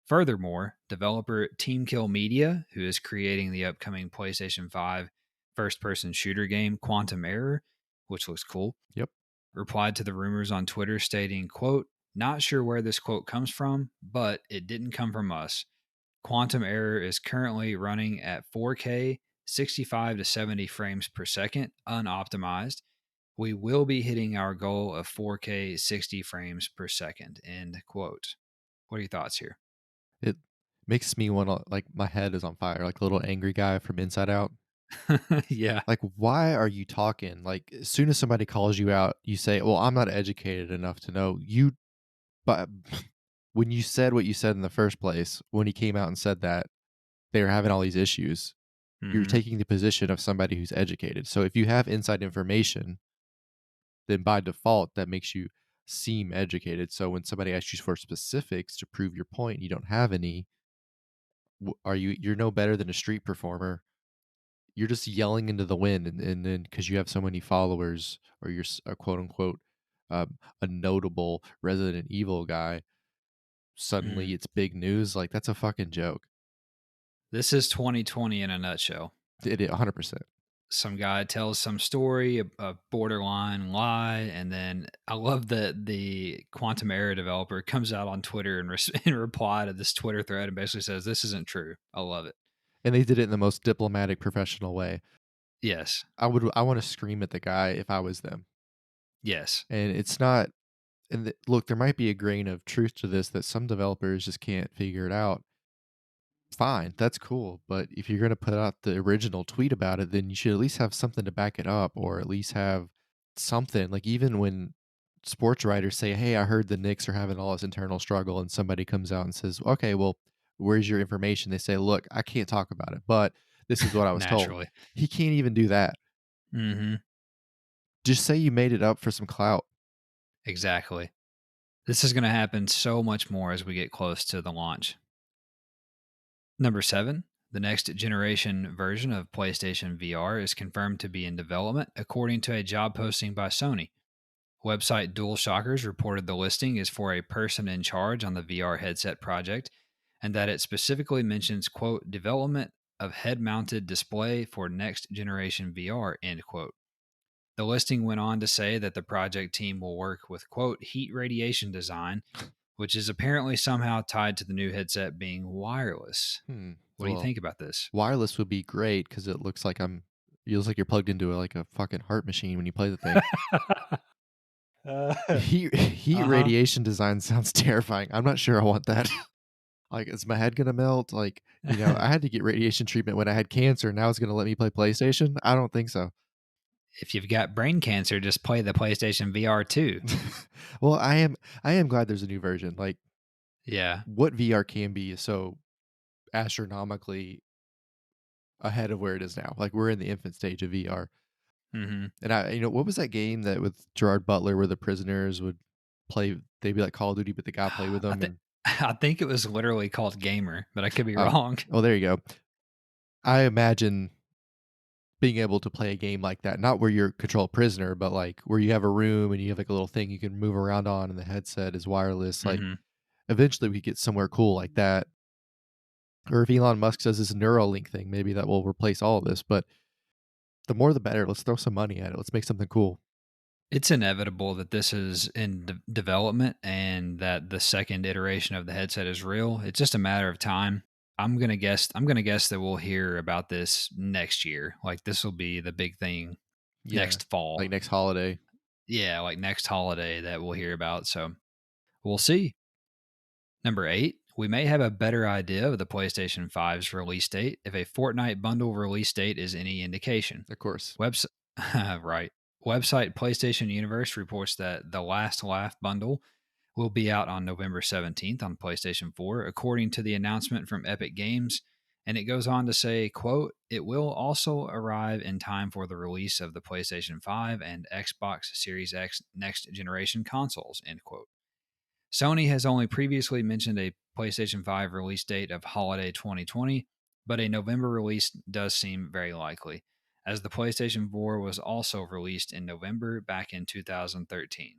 Furthermore, developer Team Kill Media, who is creating the upcoming PlayStation 5 first person shooter game Quantum Error, which looks cool, Yep. replied to the rumors on Twitter stating, quote, "Not sure where this quote comes from, but it didn't come from us. Quantum Error is currently running at 4K, 65 to 70 frames per second, unoptimized. We will be hitting our goal of 4K, 60 frames per second," end quote. What are your thoughts here? It makes me want to, like, my head is on fire, like a little angry guy from Inside Out. Yeah. Like, why are you talking? Like, as soon as somebody calls you out, you say, "Well, I'm not educated enough to know." But when you said what you said in the first place, when he came out and said that they were having all these issues, you're Hmm. taking the position of somebody who's educated. So if you have inside information, then by default, that makes you seem educated. So when somebody asks you for specifics to prove your point, you don't have any. You're no better than a street performer. You're just yelling into the wind, and then because you have so many followers, or you're a quote unquote a notable Resident Evil guy, suddenly Mm. it's big news. Like, that's a fucking joke. This is 2020 in a nutshell. It 100%. Some guy tells some story, a borderline lie, and then I love that the Quantum Error developer comes out on Twitter and in reply to this Twitter thread and basically says, "This isn't true." I love it. And they did it in the most diplomatic, professional way. Yes. I want to scream at the guy if I was them. Yes. And it's not. Look, there might be a grain of truth to this that some developers just can't figure it out. Fine, that's cool. But if you're going to put out the original tweet about it, then you should at least have something to back it up, or at least have something. Like, even when sports writers say, "Hey, I heard the Knicks are having all this internal struggle," and somebody comes out and says, "Okay, well, where's your information?" They say, "Look, I can't talk about it, but this is what I was told." Naturally. He can't even do that. Hmm. Just say you made it up for some clout. Exactly. This is going to happen so much more as we get close to the launch. Number 7, the next generation version of PlayStation VR is confirmed to be in development, according to a job posting by Sony. Website DualShockers reported the listing is for a person in charge on the VR headset project, and that it specifically mentions, quote, "development of head mounted display for next generation VR," end quote. The listing went on to say that the project team will work with, quote, "heat radiation design," which is apparently somehow tied to the new headset being wireless. What do you Well, think about this? wireless would be great because it looks like you're plugged into like a fucking heart machine when you play the thing. Uh, Heat uh-huh. radiation design sounds terrifying. I'm not sure I want that. Like, is my head gonna melt? Like, I had to get radiation treatment when I had cancer. Now it's gonna let me play PlayStation? I don't think so. If you've got brain cancer, just play the PlayStation VR 2. Well, I am glad there's a new version. Like, Yeah. what VR can be is so astronomically ahead of where it is now. Like, we're in the infant stage of VR. Mhm. And what was that game that with Gerard Butler where the prisoners would play? They'd be like Call of Duty, but the guy play with I them. think And I think it was literally called Gamer, but I could be oh, wrong. oh, there you go. I imagine being able to play a game like that, not where you're control a prisoner, but like where you have a room and you have like a little thing you can move around on, and the headset is wireless. Like, Mhm. eventually we get somewhere cool like that. Or if Elon Musk says this Neuralink thing, maybe that will replace all of this. But the more the better. Let's throw some money at it. Let's make something cool. It's inevitable that this is in development and that the second iteration of the headset is real. It's just a matter of time. I'm gonna guess that we'll hear about this next year. Like this will be the big thing Yeah. next fall. Like next holiday. Yeah, like next holiday that we'll hear about. So we'll see. Number 8, we may have a better idea of the PlayStation 5's release date if a Fortnite bundle release date is any indication. Of course. Website right. Website PlayStation Universe reports that the Last Laugh bundle will be out on November 17th on PlayStation 4, according to the announcement from Epic Games. And it goes on to say, quote, it will also arrive in time for the release of the PlayStation 5 and Xbox Series X next generation consoles, end quote. Sony has only previously mentioned a PlayStation 5 release date of holiday 2020, but a November release does seem very likely, as the PlayStation 4 was also released in November back in 2013.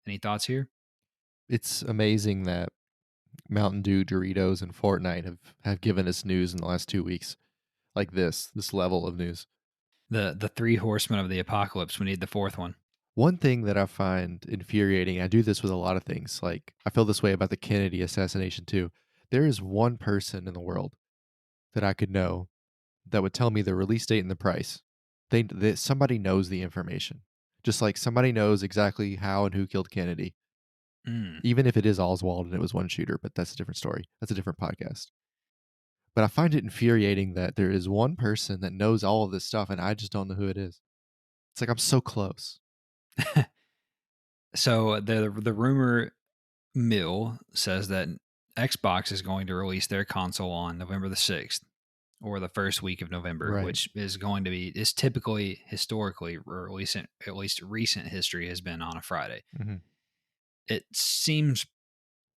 Any thoughts here? It's amazing that Mountain Dew, Doritos, and Fortnite have given us news in the last 2 weeks like this level of news. The three horsemen of the apocalypse. We need the fourth one. One thing that I find infuriating, I do this with a lot of things. Like, I feel this way about the Kennedy assassination too. There is one person in the world that I could know that would tell me the release date and the price. Somebody knows the information, just like somebody knows exactly how and who killed Kennedy, Mm. even if it is Oswald and it was one shooter. But that's a different story. That's a different podcast. But I find it infuriating that there is one person that knows all of this stuff, and I just don't know who it is. It's like I'm so close. So the rumor mill says that Xbox is going to release their console on November the 6th or the first week of November, Right. which is going to be is typically historically or at least recent history has been on a Friday. Hmm. It seems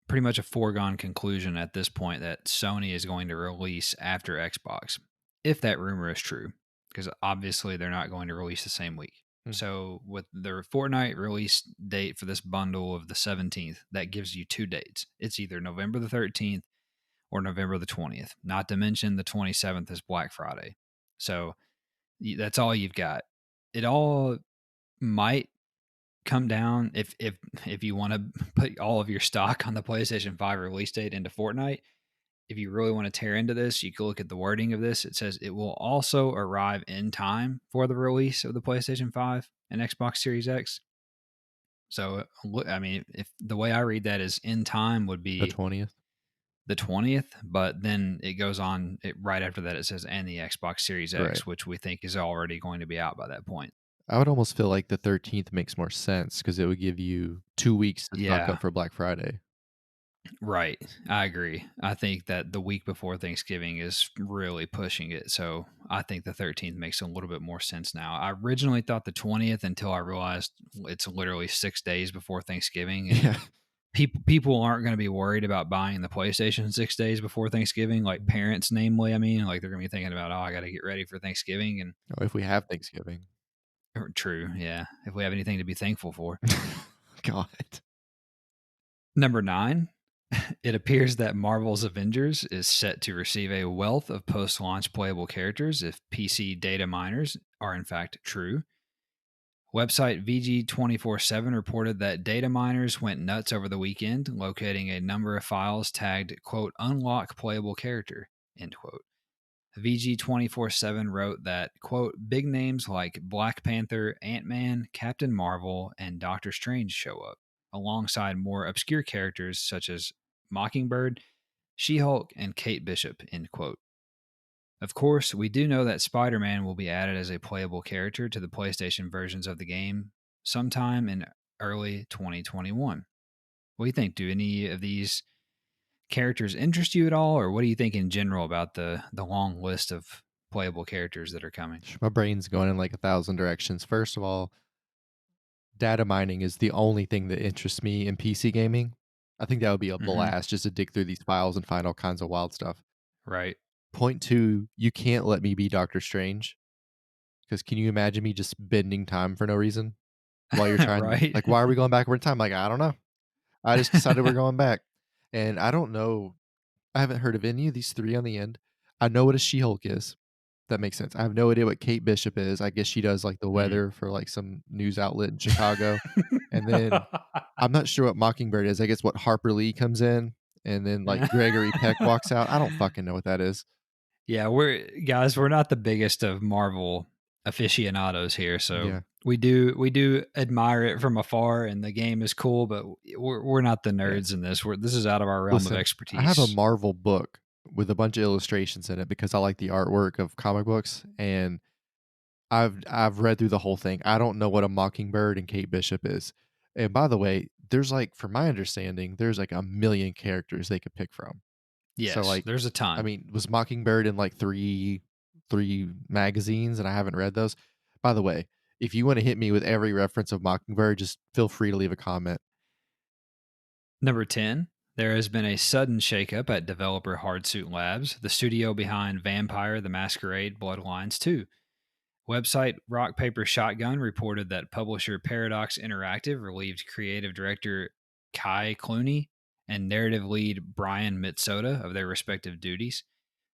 pretty much a foregone conclusion at this point that Sony is going to release after Xbox, if that rumor is true, because obviously they're not going to release the same week. Hmm. So with the Fortnite release date for this bundle of the 17th, that gives you two dates. It's either November the 13th or November the 20th. Not to mention the 27th is Black Friday. So that's all you've got. It all might come down if you want to put all of your stock on the PlayStation 5 release date into Fortnite. If you really want to tear into this, you can look at the wording of this. It says it will also arrive in time for the release of the PlayStation 5 and Xbox Series X. So, I mean, if the way I read that is in time would The be 20th. the 20th, but then it goes on right after that. It says and the Xbox Series Right. X, which we think is already going to be out by that point. I would almost feel like the 13th makes more sense because it would give you 2 weeks to stock Yeah, up for Black Friday. right. I agree. I think that the week before Thanksgiving is really pushing it. So I think the 13th makes a little bit more sense now. I originally thought the 20th until I realized it's literally 6 days before Thanksgiving. And Yeah. people aren't going to be worried about buying the PlayStation 6 days before Thanksgiving, like parents, namely. I mean, like they're going to be thinking about, oh, I got to get ready for Thanksgiving. And Oh, if we have Thanksgiving. true. Yeah. If we have anything to be thankful for. God. Number 9, it appears that Marvel's Avengers is set to receive a wealth of post launch playable characters if PC data miners are in fact true. Website VG247 reported that data miners went nuts over the weekend, locating a number of files tagged, quote, unlock playable character, end quote. VG247 wrote that, quote, big names like Black Panther, Ant-Man, Captain Marvel, and Doctor Strange show up, alongside more obscure characters such as Mockingbird, She-Hulk, and Kate Bishop, end quote. Of course, we do know that Spider Man will be added as a playable character to the PlayStation versions of the game sometime in early 2021. What do you think? Do any of these characters interest you at all, or what do you think in general about the long list of playable characters that are coming? My brain's going in like a thousand directions. First of all, data mining is the only thing that interests me in PC gaming. I think that would be a Hmm. blast just to dig through these files and find all kinds of wild stuff. Right. Point two, you can't let me be Doctor Strange because can you imagine me just bending time for no reason while you're trying? Right. Like, why are we going backward in time? Like, I don't know. I just decided we're going back, and I don't know. I haven't heard of any of these three on the end. I know what a She-Hulk is. That makes sense. I have no idea what Kate Bishop is. I guess she does like the Mm. weather for like some news outlet in Chicago. And then I'm not sure what Mockingbird is. I guess what Harper Lee comes in and then like Gregory Peck walks out. I don't fucking know what that is. Yeah, we're not the biggest of Marvel aficionados here, so Yeah. we do admire it from afar, and the game is cool, but we're not the Yeah. nerds in this. This is out of our realm of Listen, I have a expertise. Marvel book with a bunch of illustrations in it because I like the artwork of comic books and I've read through the whole thing. I don't know what a Mockingbird and Kate Bishop is. And by the way, there's like from my understanding, there's like a million characters they could pick from. So Yes, like, there's a I ton. mean, was Mockingbird in like three magazines and I haven't read those? By the way, if you want to hit me with every reference of Mockingbird, just feel free to leave a comment. Number 10, there has been a sudden shakeup at developer Hardsuit Labs, the studio behind Vampire the Masquerade Bloodlines 2. Website Rock Paper Shotgun reported that publisher Paradox Interactive relieved creative director Kai Clooney and narrative lead Brian Mitsoda of their respective duties.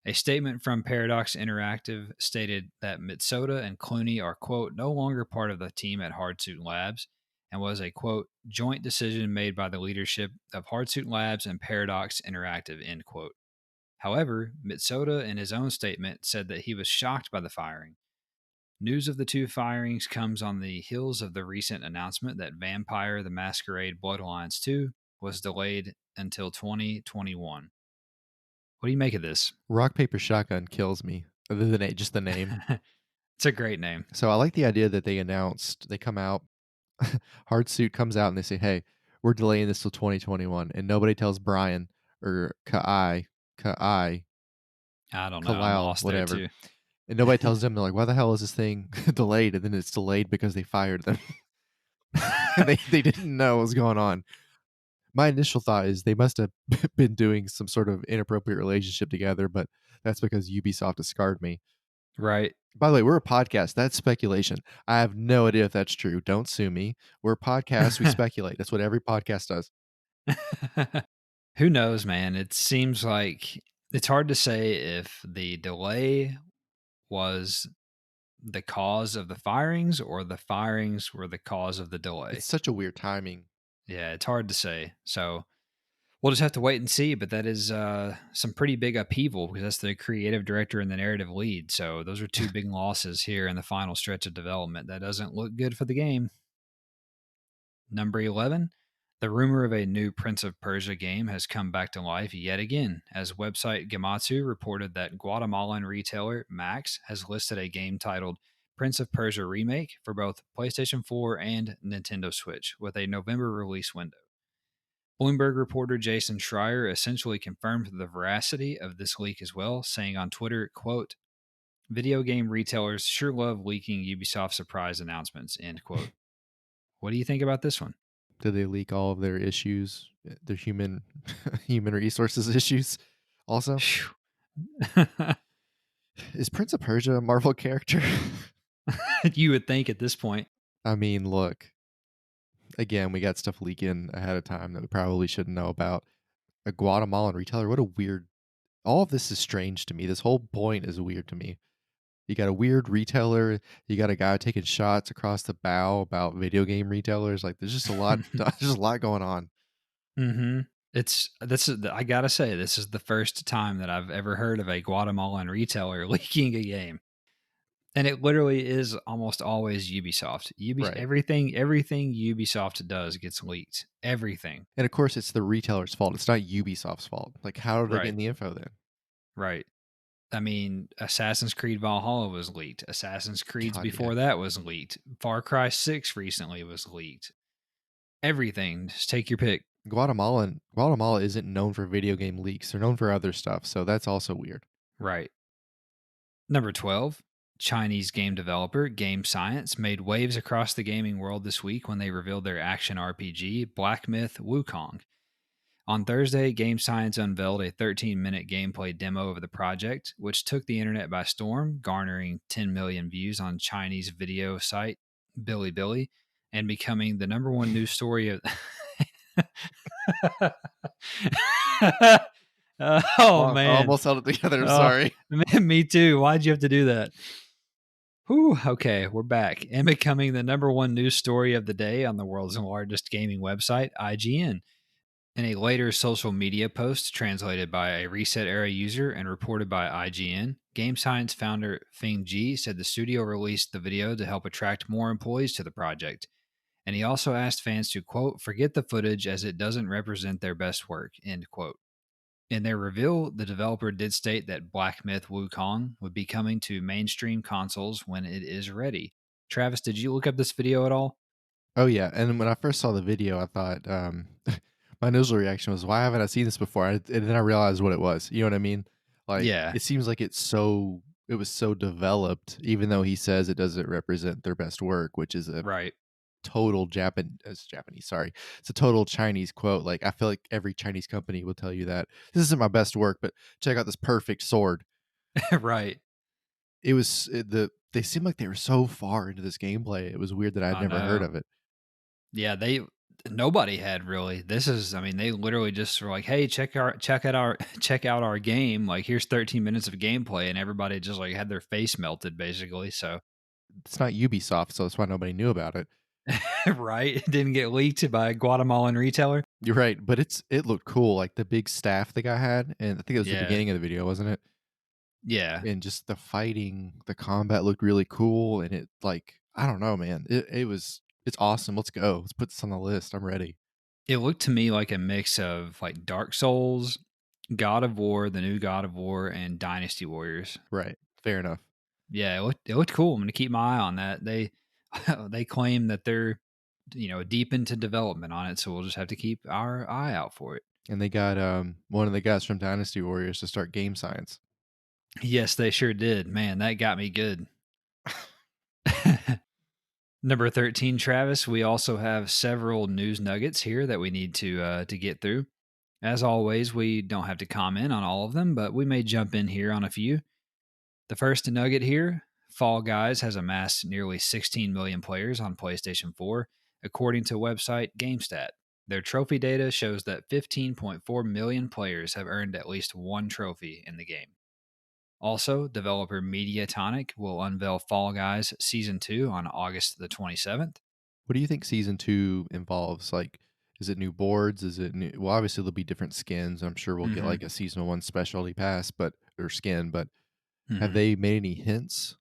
A statement from Paradox Interactive stated that Mitsoda and Clooney are, quote, no longer part of the team at Hardsuit Labs and was a, quote, joint decision made by the leadership of Hardsuit Labs and Paradox Interactive, end quote. However, Mitsoda in his own statement said that he was shocked by the firing. News of the two firings comes on the heels of the recent announcement that Vampire the Masquerade Bloodlines 2 was delayed until 2021. What do you make of this? Rock Paper Shotgun kills me. Other than just the name. It's a great name. So I like the idea that they announced they come out, Hardsuit comes out and they say, "Hey, we're delaying this till 2021," and nobody tells Brian or Kai, I don't know. I'm Kalal, lost there whatever, too. and nobody tells them. They're like, "Why the hell is this thing delayed?" And then it's delayed because they fired them. And they didn't know what was going on. My initial thought is they must have been doing some sort of inappropriate relationship together, but that's because Ubisoft has scarred me. Right. By the way, we're a podcast. That's speculation. I have no idea if that's true. Don't sue me. We're a podcast. We speculate. That's what every podcast does. Who knows, man? It seems like it's hard to say if the delay was the cause of the firings or the firings were the cause of the It's delay. such a weird timing. Yeah, it's hard to say. So we'll just have to wait and see. But that is some pretty big upheaval because that's the creative director and the narrative lead. So those are two big losses here in the final stretch of development. That doesn't look good for the game. Number 11, the rumor of a new Prince of Persia game has come back to life yet again, as website Gematsu reported that Guatemalan retailer Max has listed a game titled Prince of Persia Remake for both PlayStation 4 and Nintendo Switch, with a November release window. Bloomberg reporter Jason Schreier essentially confirmed the veracity of this leak as well, saying on Twitter, quote, video game retailers sure love leaking Ubisoft surprise announcements, end quote. What do you think about this one? Did they leak all of their issues, their human resources issues? Also, is Prince of Persia a Marvel character? You would think at this point. I mean, look, again, we got stuff leaking ahead of time that we probably shouldn't know about. A Guatemalan retailer. What a weird. All of this is strange to me. This whole point is weird to me. You got a weird retailer. You got a guy taking shots across the bow about video game retailers. Like, there's just a lot. There's just a lot going on. Mm-hmm. I gotta say, this is the first time that I've ever heard of a Guatemalan retailer leaking a game. And it literally is almost always Ubisoft. Right. Everything Ubisoft does gets leaked. Everything. And of course, it's the retailer's fault. It's not Ubisoft's fault. Like, how are they Right. getting the info then? Right. I mean, Assassin's Creed Valhalla was leaked. Assassin's Creeds God, yeah. before that was leaked. Far Cry 6 recently was leaked. Everything. Just take your pick. Guatemala isn't known for video game leaks. They're known for other stuff, so that's also weird. Right. Number 12. Chinese game developer Game Science made waves across the gaming world this week when they revealed their action RPG, Black Myth Wukong. On Thursday, Game Science unveiled a 13-minute gameplay demo of the project, which took the internet by storm, garnering 10 million views on Chinese video site Bilibili and becoming the number one news story of. Oh I man. almost held it together. I'm Oh, sorry. man, me too. Why'd you have to do that? Whew, okay, we're back and becoming the number one news story of the day on the world's largest gaming website, IGN. In a later social media post translated by a Reset Era user and reported by IGN, Game Science founder Feng Ji said the studio released the video to help attract more employees to the project. And he also asked fans to, quote, forget the footage as it doesn't represent their best work, end quote. In their reveal, the developer did state that Black Myth Wukong would be coming to mainstream consoles when it is ready. Travis, did you look up this video at all? Oh yeah, and when I first saw the video, I thought my initial reaction was, "Why haven't I seen this before?" And then I realized what it was. You know what I mean? Like, Yeah, it seems like it was so developed, even though he says it doesn't represent their best work, which is a right. total Japanese. Sorry, it's a total Chinese quote. Like, I feel like every Chinese company will tell you that this isn't my best work, but check out this perfect sword. Right. They seemed like they were so far into this gameplay. It was weird that I'd I never heard know. of it. Yeah, nobody had really. This is I mean, they literally just were like, "Hey, check out our game. Like here's 13 minutes of gameplay," and everybody just like had their face melted basically. So, It's not Ubisoft, so that's why nobody knew about it. right? It didn't get leaked by a Guatemalan retailer. You're right, but it looked cool, like the big staff the guy had, and I think it was the Yeah. beginning of the video, wasn't it? Yeah. And just the fighting, the combat looked really cool, and it like I don't know, man. It's awesome. Let's go. Let's put this on the list. I'm ready. It looked to me like a mix of like Dark Souls, God of War, the new God of War, and Dynasty Warriors. Right. Fair enough. Yeah, it looked cool. I'm gonna keep my eye on that. They they claim that they're deep into development on it, so we'll just have to keep our eye out for it. And they got one of the guys from Dynasty Warriors to start Game Science. Yes, they sure did. Man, that got me good. Number 13, Travis. We also have several news nuggets here that we need to get through. As always, we don't have to comment on all of them, but we may jump in here on a few. The first nugget here: Fall Guys has amassed nearly 16 million players on PlayStation 4, according to website GameStat. Their trophy data shows that 15.4 million players have earned at least one trophy in the game. Also, developer Mediatonic will unveil Fall Guys Season 2 on August the 27th. What do you think season 2 involves? Like, is it new boards? Is it new? Well, obviously there'll be different skins. I'm sure we'll get Mm-hmm. like a season 1 specialty pass, but or skin. But have Mm-hmm. they made any hints?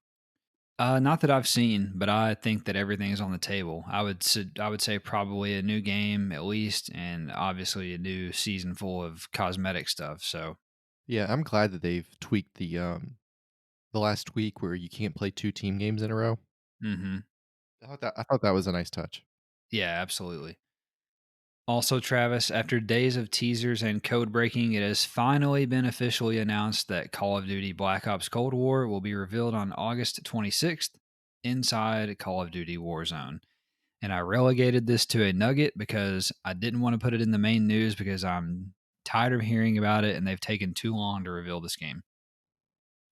Not that I've seen, but I think that everything is on the table. I would say probably a new game at least, and obviously a new season full of cosmetic stuff. So, Yeah, I'm glad that they've tweaked the last tweak where you can't play 2 team games in a row. hmm I thought that was a nice touch. yeah, absolutely. Also, Travis, after days of teasers and code breaking, it has finally been officially announced that Call of Duty Black Ops Cold War will be revealed on August 26th inside Call of Duty Warzone. And I relegated this to a nugget because I didn't want to put it in the main news because I'm tired of hearing about it and they've taken too long to reveal this game.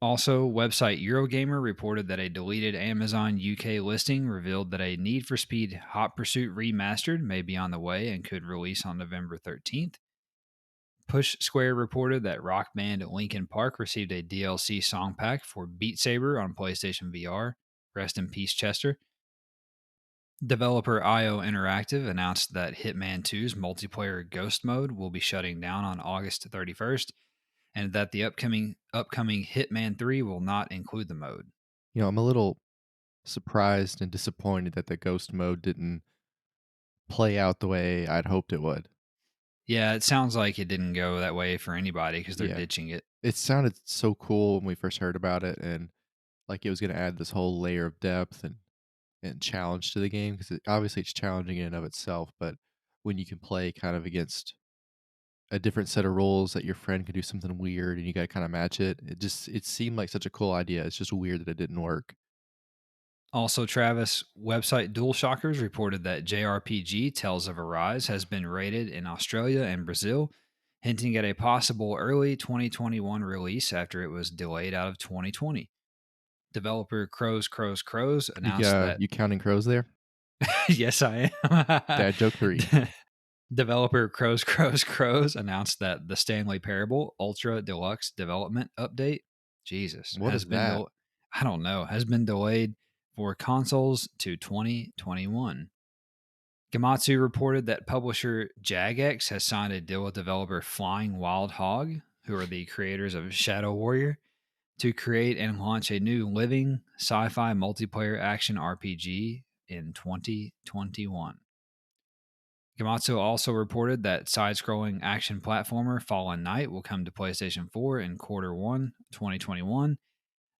Also, website Eurogamer reported that a deleted Amazon UK listing revealed that a Need for Speed Hot Pursuit Remastered may be on the way and could release on November 13th. Push Square reported that rock band Linkin Park received a DLC song pack for Beat Saber on PlayStation VR. Rest in peace, Chester. Developer IO Interactive announced that Hitman 2's multiplayer Ghost mode will be shutting down on August 31st, and that the upcoming Hitman 3 will not include the mode. I'm a little surprised and disappointed that the ghost mode didn't play out the way I'd hoped it would. Yeah, it sounds like it didn't go that way for anybody because they're Yeah. ditching it. It sounded so cool when we first heard about it, and like it was going to add this whole layer of depth and challenge to the game, because obviously it's challenging in and of itself, but when you can play kind of against a different set of rules that your friend can do something weird and you got to kind of match it, it seemed like such a cool idea. It's just weird that it didn't work. Also, Travis, website DualShockers reported that JRPG Tales of Arise has been rated in Australia and Brazil, hinting at a possible early 2021 release after it was delayed out of 2020. Developer Crows announced that. You counting crows there? Yes, I am. Dad joke 3. Developer Crows announced that the Stanley Parable Ultra Deluxe development update, Jesus, What is that? I don't know, has been delayed for consoles to 2021. Gamatsu reported that publisher Jagex has signed a deal with developer Flying Wild Hog, who are the creators of Shadow Warrior, to create and launch a new living sci-fi multiplayer action RPG in 2021. Gamatsu also reported that side-scrolling action platformer Fallen Knight will come to PlayStation 4 in Q1 2021.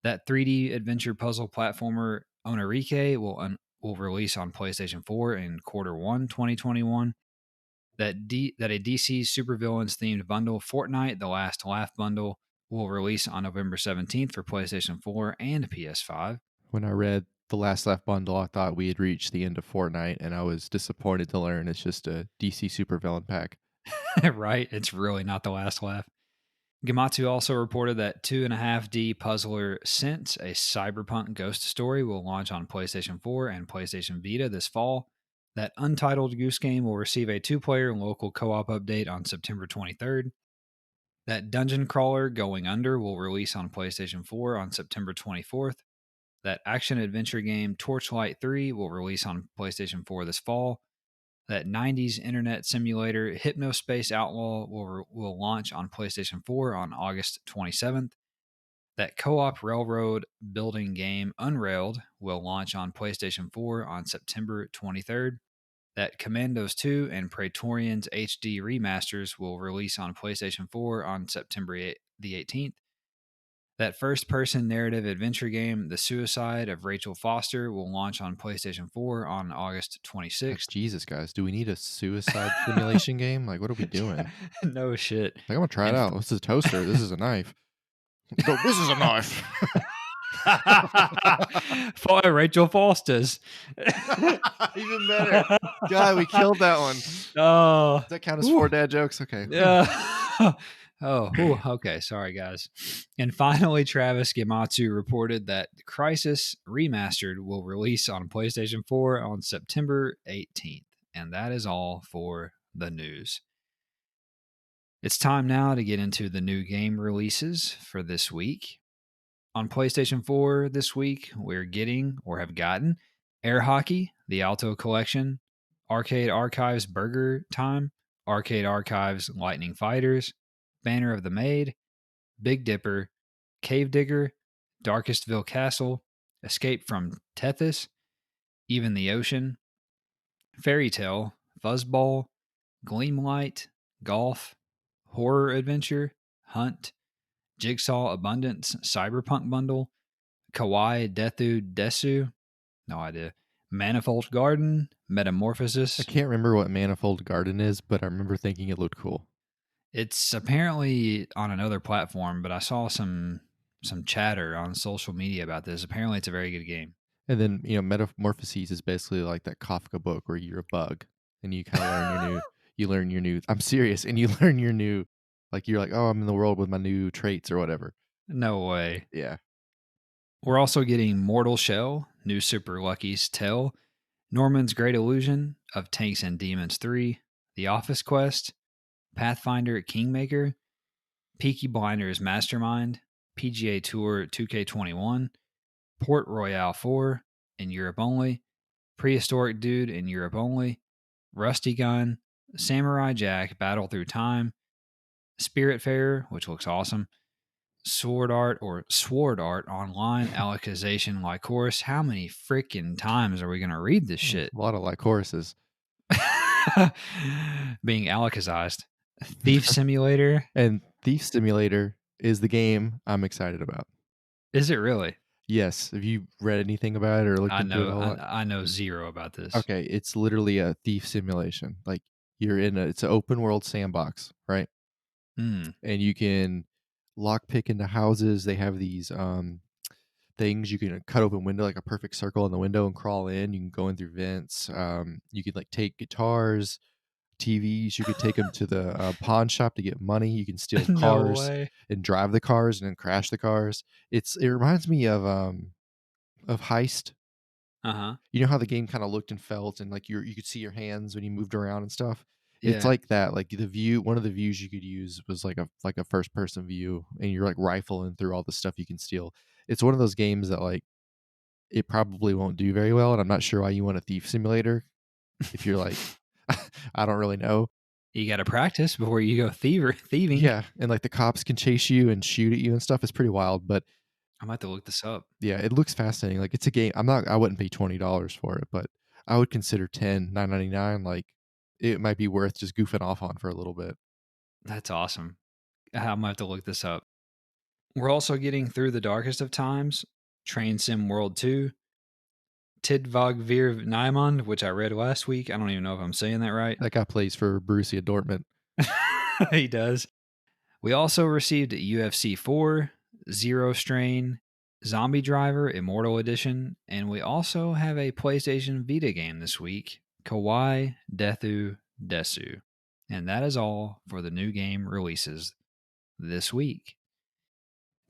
That 3D adventure puzzle platformer Onarike will release on PlayStation 4 in Q1 2021. That a DC supervillains themed bundle, Fortnite: The Last Laugh bundle, will release on November 17th for PlayStation 4 and PS5. When I read the Last Laugh bundle, I thought we had reached the end of Fortnite, and I was disappointed to learn it's just a DC supervillain pack. Right? It's really not The Last Laugh. Gamatsu also reported that 2.5D puzzler Sense, a cyberpunk ghost story, will launch on PlayStation 4 and PlayStation Vita this fall. That Untitled Goose Game will receive a 2-player local co-op update on September 23rd. That Dungeon Crawler Going Under will release on PlayStation 4 on September 24th. That action adventure game Torchlight 3 will release on PlayStation 4 this fall. That 90s internet simulator Hypnospace Outlaw will launch on PlayStation 4 on August 27th. That co-op railroad building game Unrailed will launch on PlayStation 4 on September 23rd. That Commandos 2 and Praetorians HD remasters will release on PlayStation 4 on September the 18th. That first-person narrative adventure game, The Suicide of Rachel Foster, will launch on PlayStation 4 on August 26th. Jesus, guys, do we need a suicide simulation game? Like, what are we doing? No shit. Like, I'm gonna try it And out. This is a toaster. This is a knife. No, this is a knife. For Rachel Foster's. Even better. God, we killed that one. Oh, Does that count as 4 dad jokes? Okay. yeah. Okay. Sorry, guys. And finally, Travis Gamatsu reported that Crisis Remastered will release on PlayStation 4 on September 18th. And that is all for the news. It's time now to get into the new game releases for this week. On PlayStation 4 this week, we're getting or have gotten Air Hockey, the Alto Collection, Arcade Archives Burger Time, Arcade Archives Lightning Fighters, Banner of the Maid, Big Dipper, Cave Digger, Darkestville Castle, Escape from Tethys, Even the Ocean, Fairy Tale, Fuzzball, Gleamlight, Golf, Horror Adventure, Hunt, Jigsaw Abundance Cyberpunk Bundle, Kawaii Dethu Desu, no idea, Manifold Garden, I Metamorphosis. can't remember what Manifold Garden is, but I remember thinking it looked cool. It's apparently on another platform, but I saw some chatter on social media about this. Apparently, it's a very good game. And then, Metamorphoses is basically like that Kafka book where you're a bug and you kind of learn your new, I'm serious, and you learn your new, like, you're like, oh, I'm in the world with my new traits or whatever. No way. Yeah. We're also getting Mortal Shell, New Super Lucky's Tale, Norman's Great Illusion of Tanks and Demons 3, The Office Quest, Pathfinder Kingmaker, Peaky Blinders Mastermind, PGA Tour 2K21, Port Royale 4 in Europe only, Prehistoric Dude in Europe Only, Rusty Gun, Samurai Jack Battle Through Time, Spiritfarer, which looks awesome, Sword Art Online, Alicization Lycoris. How many freaking times are we going to read this A shit? lot of like choruses. Being Alicized. Thief Simulator. And Thief Simulator is the game I'm excited about. Is it really? Yes. Have you read anything about it or looked I into it a know. whole lot? I know zero about this. Okay, it's literally a thief simulation. Like it's an open world sandbox, right? Hmm. And you can lockpick into houses. They have these things you can cut open window, like a perfect circle in the window, and crawl in. You can go in through vents. You could like take guitars, TVs. You could take them to the pawn shop to get money. You can steal No cars way. and drive the cars and then crash the cars. It reminds me of Heist. Uh huh. You know how the game kind of looked and felt, and like you could see your hands when you moved around and stuff. It's Yeah. like that. Like the view, one of the views you could use was like a first person view, and you're like rifling through all the stuff you can steal. It's one of those games that like it probably won't do very well, and I'm not sure why you want a thief simulator if you're like I don't really know. You got to practice before you go thieving. Yeah, and like the cops can chase you and shoot at you and stuff. It's pretty wild, but I might have to look this up. yeah, it looks fascinating. Like it's a game. I wouldn't pay $20 for it, but I would consider 9.99. Like it might be worth just goofing off on for a little bit. That's awesome. I might have to look this up. We're also getting Through the Darkest of Times, Train Sim World 2, Tidvog Vir Nymond, which I read last week. I don't even know if I'm saying that right. That guy plays for Borussia Dortmund. He does. We also received UFC 4, Zero Strain, Zombie Driver Immortal Edition, and we also have a PlayStation Vita game this week, Kawaii Dethu Desu. And that is all for the new game releases this week.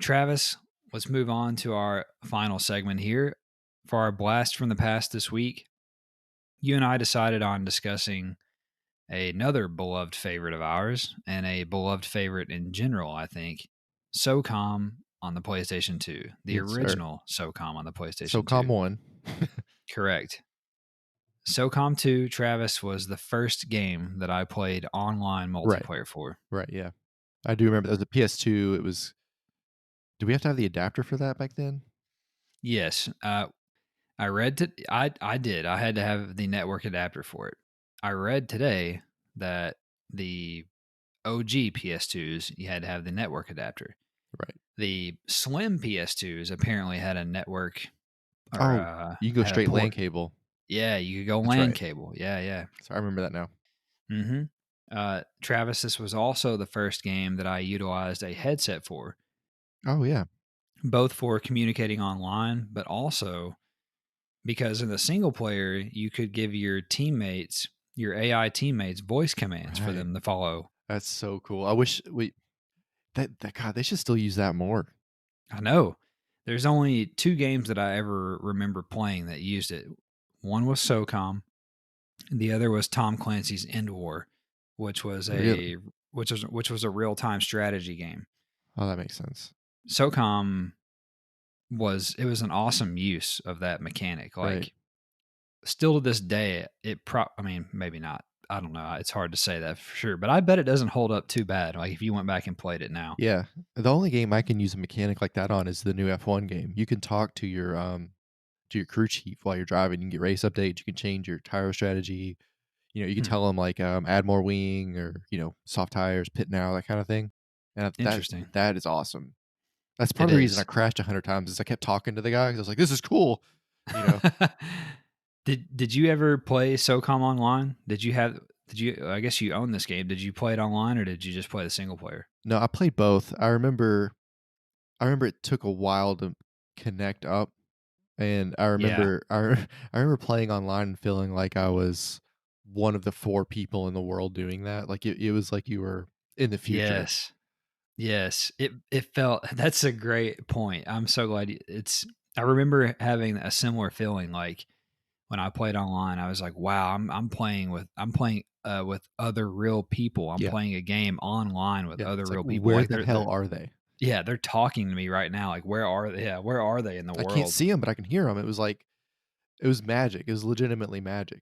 Travis, let's move on to our final segment here. For our blast from the past this week, you and I decided on discussing another beloved favorite of ours and a beloved favorite in general, I think, SOCOM on the PlayStation 2, the Yes, sir. original SOCOM on the PlayStation SOCOM 2. 1. Correct. SOCOM 2, Travis, was the first game that I played online Right. multiplayer for. Right. Yeah. I do remember that was a PS2. It was. Do we have to have the adapter for that back then? Yes, I read to I did. I had to have the network adapter for it. I read today that the OG PS2s you had to have the network adapter. Right. The slim PS2s apparently had a network or Oh, you can go had a straight LAN port. cable. Yeah, you could go That's LAN right. cable. Yeah, yeah. So I remember that now. Mm-hmm. Travis, this was also the first game that I utilized a headset for, Oh yeah. both for communicating online, but also because in the single player, you could give your teammates, your AI teammates, voice commands for Right. them to follow. That's so cool. I wish we that God, they should still use that more. I know. There's only two games that I ever remember playing that used it. One was SOCOM, and the other was Tom Clancy's End War, which was Really? a real time strategy game. Oh, that makes sense. SOCOM was an awesome use of that mechanic. Right. Like still to this day, I mean, maybe not. I don't know. It's hard to say that for sure, but I bet it doesn't hold up too bad. Like if you went back and played it now. Yeah. The only game I can use a mechanic like that on is the new F1 game. You can talk to your crew chief while you're driving. You can get race updates. You can change your tire strategy. You can Hmm, tell them like add more wing or soft tires, pit now, that kind of thing. And interesting. that is awesome. That's part It of the reason I is. crashed 100 times is I kept talking to the guy because I was like, "This is cool," you know. Did you ever play SOCOM online? Did you I guess you own this game. Did you play it online or did you just play the single player? No, I played both. I remember it took a while to connect up, and I Yeah. remember I remember playing online and feeling like I was one of the 4 people in the world doing that. Like it was like you were in the future. Yes. Yes. It felt that's a great point. I'm so glad it's I remember having a similar feeling like when I played online, I was like, wow, I'm playing with other real people. I'm Yeah, playing a game online with yeah. other It's like, real people. where Like the hell are they? yeah, they're talking to me right now. Like where are they? Yeah, where are they in the I can't world? see them, but I can hear them. It was like It was magic. It was legitimately magic.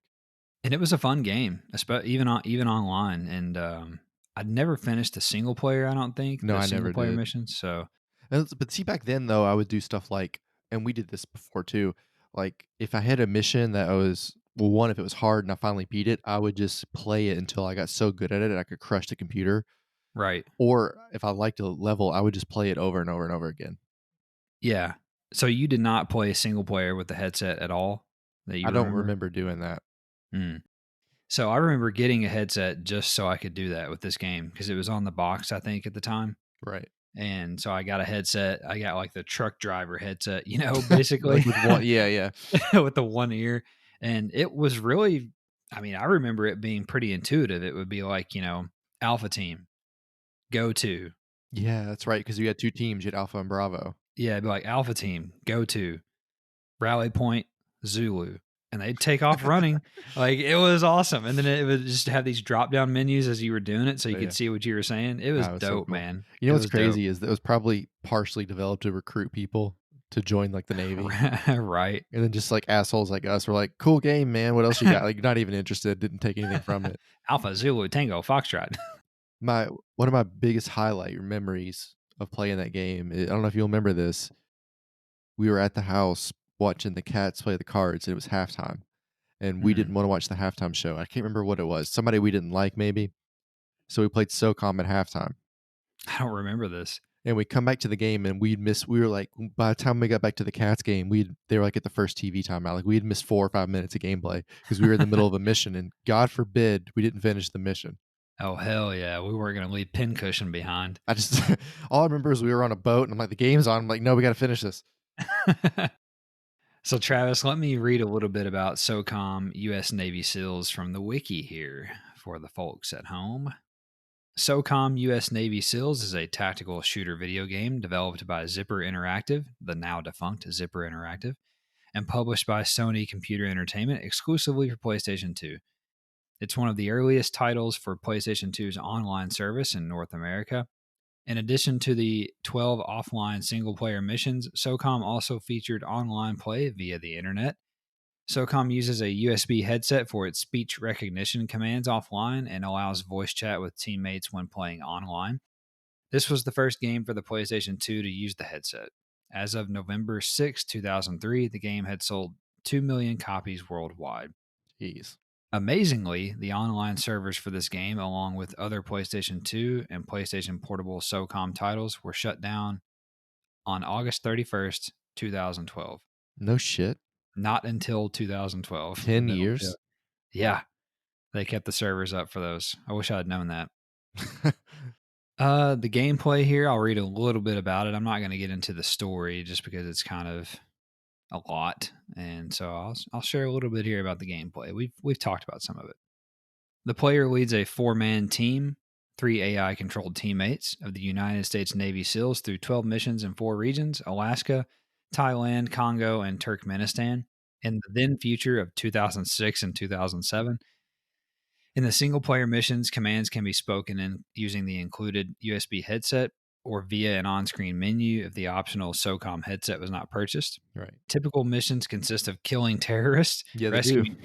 And it was a fun game, even online, and, I'd never finished a single player, I don't think, No, the I single never player did. missions, so But see, back then though, I would do stuff like, and we did this before too. Like if I had a mission that was, well, one, if it was hard and I finally beat it, I would just play it until I got so good at it I could crush the computer. right. Or if I liked a level, I would just play it over and over and over again. Yeah. So you did not play a single player with the headset at all that I you don't remember? remember doing that. Mm. So I remember getting a headset just so I could do that with this game because it was on the box, I think, at the time. Right. And so I got a headset. I got like the truck driver headset, basically Like with one, yeah, yeah. with the one ear. And it was really, I mean, I remember it being pretty intuitive. It would be like, Alpha Team, go to. Yeah, that's right. Because you had two teams, you had Alpha and Bravo. Yeah, it'd be like Alpha Team, go to. Rally Point, Zulu. And they'd take off running. Like it was awesome. And then it would just have these drop down menus as you were doing it so you Oh could yeah. see what you were saying. It was That was so dope, cool. man. You know It what's was dope. crazy is that it was probably partially developed to recruit people to join like the Navy. Right. And then just like assholes like us were like, cool game, man. What else you got? Like, not even interested, didn't take anything from it. Alpha, Zulu, Tango, Foxtrot. My One of my biggest highlight memories of playing that game, I don't know if you'll remember this. We were at the house watching the Cats play the Cards, and it was halftime. And we Mm, didn't want to watch the halftime show. I can't remember what it was. Somebody we didn't like, maybe. So we played SOCOM at halftime. I don't remember this. And we come back to the game and we were like, by the time we got back to the Cats game, they were like at the first TV timeout. Like we had missed 4 or 5 minutes of gameplay because we were in the middle of a mission, and God forbid we didn't finish the mission. Oh, hell yeah. We weren't going to leave Pincushion behind. I just all I remember is we were on a boat and I'm like, the game's on. I'm like, no, we got to finish this. So, Travis, let me read a little bit about SOCOM U.S. Navy SEALs from the wiki here for the folks at home. SOCOM U.S. Navy SEALs is a tactical shooter video game developed by Zipper Interactive, the now defunct Zipper Interactive, and published by Sony Computer Entertainment exclusively for PlayStation 2. It's one of the earliest titles for PlayStation 2's online service in North America. In addition to the 12 offline single player missions, SOCOM also featured online play via the internet. SOCOM uses a USB headset for its speech recognition commands offline and allows voice chat with teammates when playing online. This was the first game for the PlayStation 2 to use the headset. As of November 6, 2003, the game had sold 2 million copies worldwide. Jeez. Amazingly, the online servers for this game, along with other PlayStation 2 and PlayStation Portable SOCOM titles, were shut down on August 31st, 2012. No shit. Not until 2012. 10 years. Yeah, they kept the servers up for those. I wish I had known that. The gameplay here, I'll read a little bit about it. I'm not going to get into the story just because it's kind of a lot, and so I'll share a little bit here about the gameplay. We've talked about some of it. The player leads a 4-man team, 3 AI controlled teammates of the United States Navy SEALs through 12 missions in 4 regions: Alaska, Thailand, Congo, and Turkmenistan, in the then future of 2006 and 2007. In the single player missions, commands can be spoken in using the included USB headset or via an on screen menu if the optional SOCOM headset was not purchased. Right. Typical missions consist of killing terrorists, Yeah, they do. rescuing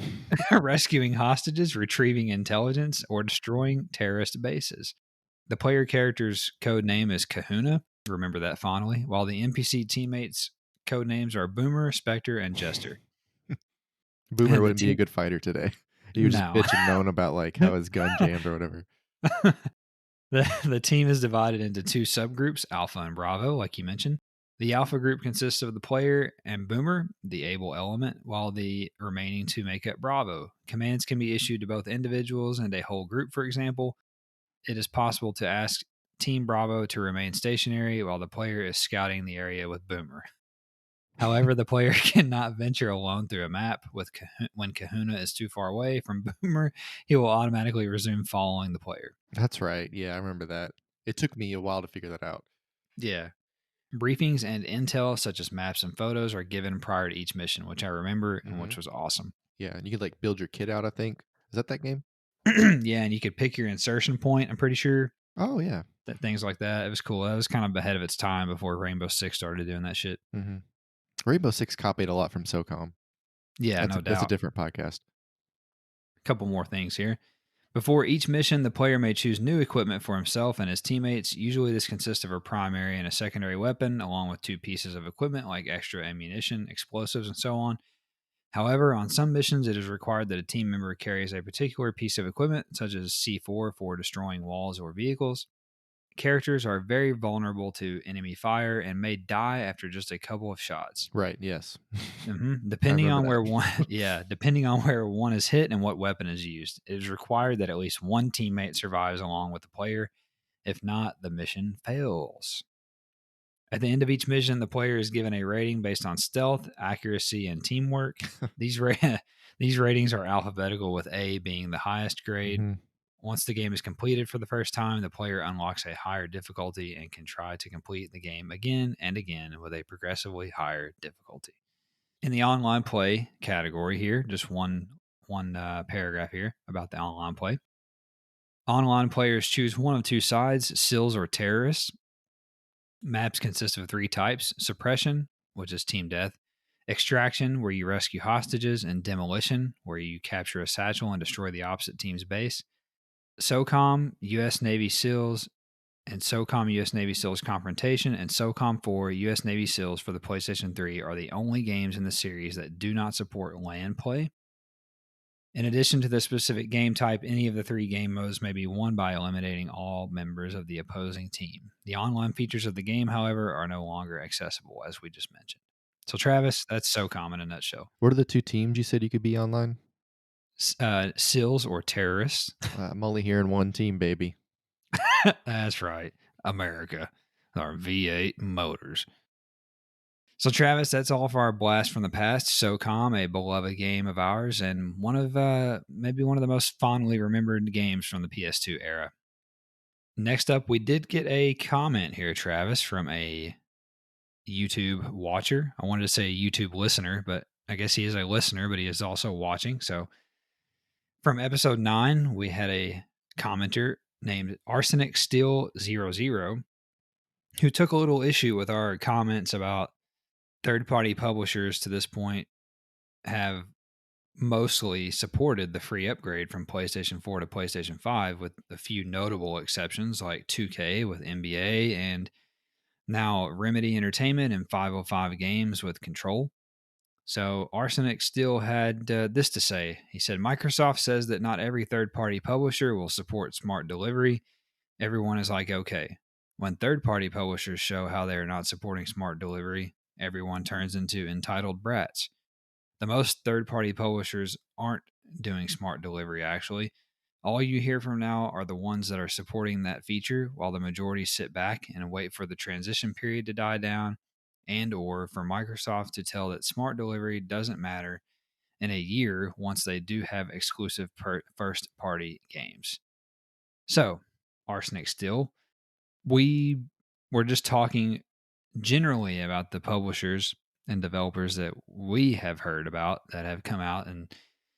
rescuing hostages, retrieving intelligence, or destroying terrorist bases. The player character's code name is Kahuna. Remember that fondly. While the NPC teammates' code names are Boomer, Spectre, and Jester. Boomer The wouldn't be a team, good fighter today. He would just no. bitch and moan about like how his gun jammed or whatever. The team is divided into 2 subgroups, Alpha and Bravo, like you mentioned. The Alpha group consists of the player and Boomer, the able element, while the remaining 2 make up Bravo. Commands can be issued to both individuals and a whole group, for example. It is possible to ask Team Bravo to remain stationary while the player is scouting the area with Boomer. However, the player cannot venture alone through a map. When Kahuna is too far away from Boomer, he will automatically resume following the player. That's right. Yeah, I remember that. It took me a while to figure that out. Yeah. Briefings and intel, such as maps and photos, are given prior to each mission, which I remember and Hmm. which was awesome. Yeah, and you could like build your kit out, I think. Is that game? Yeah, and you could pick your insertion point, I'm pretty sure. Oh, yeah. That things like that. It was cool. That was kind of ahead of its time before Rainbow Six started doing that shit. Hmm. Rainbow Six copied a lot from SOCOM. Yeah, That's no a doubt. different podcast. A couple more things here. Before each mission, the player may choose new equipment for himself and his teammates. Usually, this consists of a primary and a secondary weapon, along with two pieces of equipment like extra ammunition, explosives, and so on. However, on some missions, it is required that a team member carries a particular piece of equipment, such as C4 for destroying walls or vehicles. Characters are very vulnerable to enemy fire and may die after just a couple of shots. Right, yes. I Depending remember on where that. one, yeah, depending on where one is hit and what weapon is used, it is required that at least one teammate survives along with the player. If not, the mission fails. At the end of each mission, the player is given a rating based on stealth, accuracy, and teamwork. These these ratings are alphabetical, with A being the highest grade. Mhm. Once the game is completed for the first time, the player unlocks a higher difficulty and can try to complete the game again and again with a progressively higher difficulty. In the online play category here, just one paragraph here about the online play. Online players choose one of two sides, SILs or terrorists. Maps consist of three types: suppression, which is team death, extraction, where you rescue hostages, and demolition, where you capture a satchel and destroy the opposite team's base. SOCOM, US Navy SEALs, and SOCOM US Navy SEALs Confrontation, and SOCOM 4 US Navy SEALs for the PlayStation 3 are the only games in the series that do not support LAN play. In addition to the specific game type, any of the three game modes may be won by eliminating all members of the opposing team. The online features of the game, however, are no longer accessible, as we just mentioned. So, Travis, that's SOCOM in a nutshell. What are the 2 teams you said you could be online? SEALs or terrorists. I'm only hearing 1 team, baby. That's right. America. Our V8 motors. So, Travis, that's all for our blast from the past. SOCOM, a beloved game of ours, and maybe one of the most fondly remembered games from the PS2 era. Next up, we did get a comment here, Travis, from a YouTube watcher. I wanted to say YouTube listener, but I guess he is a listener, but he is also watching. So, from episode 9, we had a commenter named Arsenic Steel 00 who took a little issue with our comments about third party publishers to this point have mostly supported the free upgrade from PlayStation 4 to PlayStation 5, with a few notable exceptions like 2K with NBA and now Remedy Entertainment and 505 Games with Control. So Arsenic still had this to say. He said, Microsoft says that not every third party publisher will support smart delivery. Everyone is like, okay. When third party publishers show how they are not supporting smart delivery, everyone turns into entitled brats. The most third party publishers aren't doing smart delivery, actually. All you hear from now are the ones that are supporting that feature, while the majority sit back and wait for the transition period to die down and or for Microsoft to tell that smart delivery doesn't matter in a year once they do have exclusive first party games. So, Arsenic Still, we were just talking generally about the publishers and developers that we have heard about that have come out and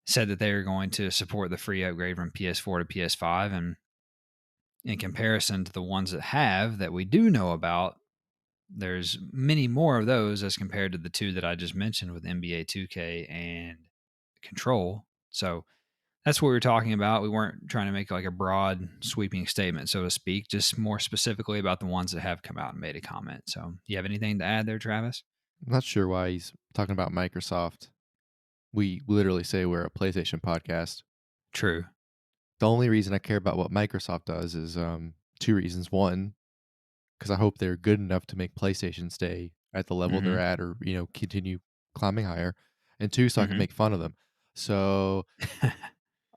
said that they are going to support the free upgrade from PS4 to PS5. And in comparison to the ones that have, that we do know about, there's many more of those as compared to the two that I just mentioned with NBA 2K and Control. So that's what we were talking about. We weren't trying to make like a broad sweeping statement, so to speak, just more specifically about the ones that have come out and made a comment. So, you have anything to add there, Travis? I'm not sure why he's talking about Microsoft. We literally say we're a PlayStation podcast. True. The only reason I care about what Microsoft does is 2 reasons. 1, because I hope they're good enough to make PlayStation stay at the level Hmm. they're at, or continue climbing higher. And 2, so I can Hmm. make fun of them. So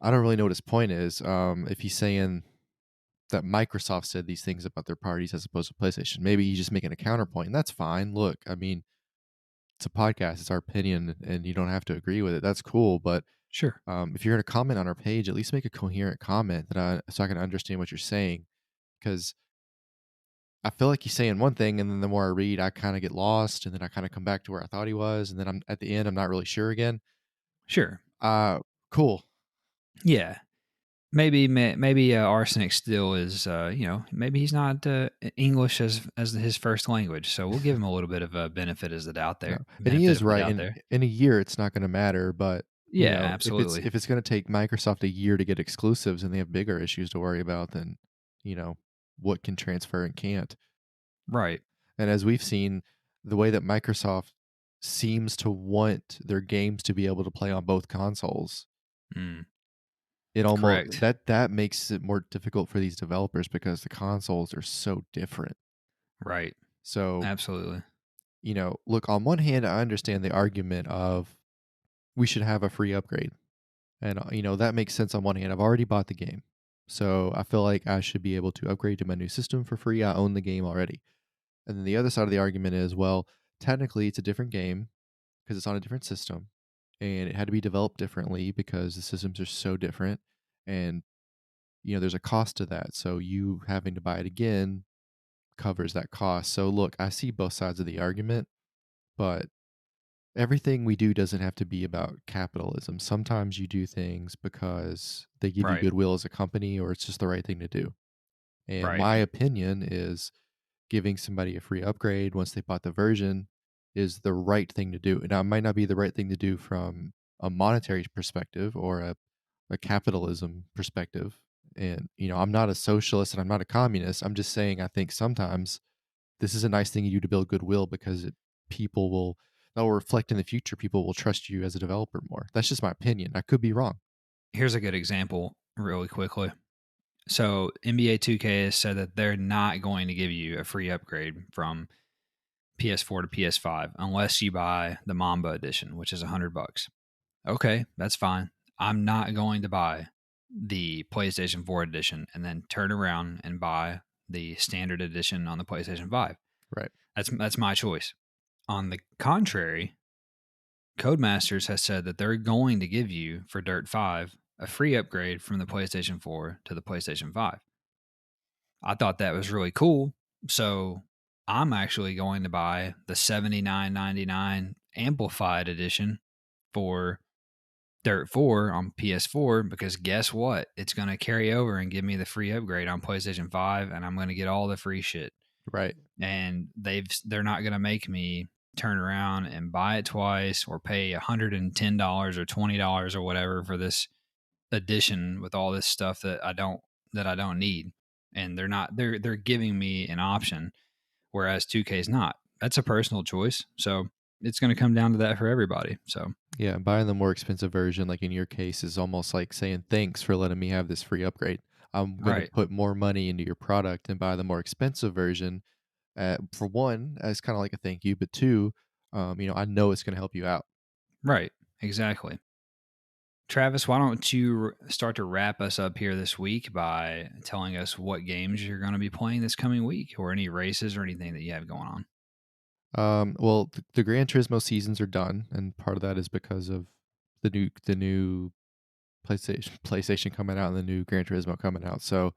I don't really know what his point is. If he's saying that Microsoft said these things about their parties as opposed to PlayStation, maybe he's just making a counterpoint, and that's fine. Look, I mean, it's a podcast, it's our opinion, and you don't have to agree with it. That's cool. But Sure. if you're going to comment on our page, at least make a coherent comment so I can understand what you're saying. Because I feel like he's saying one thing, and then the more I read, I kind of get lost, and then I kind of come back to where I thought he was, and then I'm at the end, I'm not really sure again. Sure. Uh, cool. Yeah. maybe arsenic still is, maybe he's not English as his first language, so we'll give him a little bit of a No, and he benefit is of the right. doubt there. In a year, it's not gonna matter, but, Yeah, absolutely. if it's gonna take Microsoft a year to get exclusives and they have bigger issues to worry about, then, you know, what can transfer and can't. Right. And as we've seen, the way that Microsoft seems to want their games to be able to play on both consoles, Mm, it almost correct. that makes it more difficult for these developers because the consoles are so different. Right. So, Absolutely. look, on one hand, I understand the argument of we should have a free upgrade. And, that makes sense on one hand. I've already bought the game. So I feel like I should be able to upgrade to my new system for free. I own the game already. And then the other side of the argument is, well, technically it's a different game because it's on a different system and it had to be developed differently because the systems are so different. And, there's a cost to that. So you having to buy it again covers that cost. So look, I see both sides of the argument, but everything we do doesn't have to be about capitalism. Sometimes you do things because they give you Right. goodwill as a company or it's just the right thing to do. And Right. my opinion is giving somebody a free upgrade once they bought the version is the right thing to do. Now, it might not be the right thing to do from a monetary perspective or a capitalism perspective. And, I'm not a socialist and I'm not a communist. I'm just saying I think sometimes this is a nice thing you do to build goodwill because people will that will reflect in the future. People will trust you as a developer more. That's just my opinion. I could be wrong. Here's a good example really quickly. So NBA 2K has said that they're not going to give you a free upgrade from PS4 to PS5 unless you buy the Mamba edition, which is $100. Okay, that's fine. I'm not going to buy the PlayStation 4 edition and then turn around and buy the standard edition on the PlayStation 5. Right. That's my choice. On the contrary, Codemasters has said that they're going to give you for Dirt 5 a free upgrade from the PlayStation 4 to the PlayStation 5. I thought that was really cool. So I'm actually going to buy the $79.99 amplified edition for Dirt 4 on PS4 because guess what? It's going to carry over and give me the free upgrade on PlayStation 5 and I'm going to get all the free shit. Right. And they're not going to make me turn around and buy it twice or pay $110 or $20 or whatever for this edition with all this stuff that I don't need. And they're giving me an option whereas 2K is not. That's a personal choice. So it's going to come down to that for everybody. So Yeah. Buying the more expensive version, like in your case, is almost like saying thanks for letting me have this free upgrade. I'm going to right. put more money into your product and buy the more expensive version. For one, as kind of like a thank you, but two, I know it's going to help you out. Right. Exactly. Travis, why don't you start to wrap us up here this week by telling us what games you're going to be playing this coming week or any races or anything that you have going on? Well, the Gran Turismo seasons are done, and part of that is because of the new PlayStation coming out and the new Gran Turismo coming out. So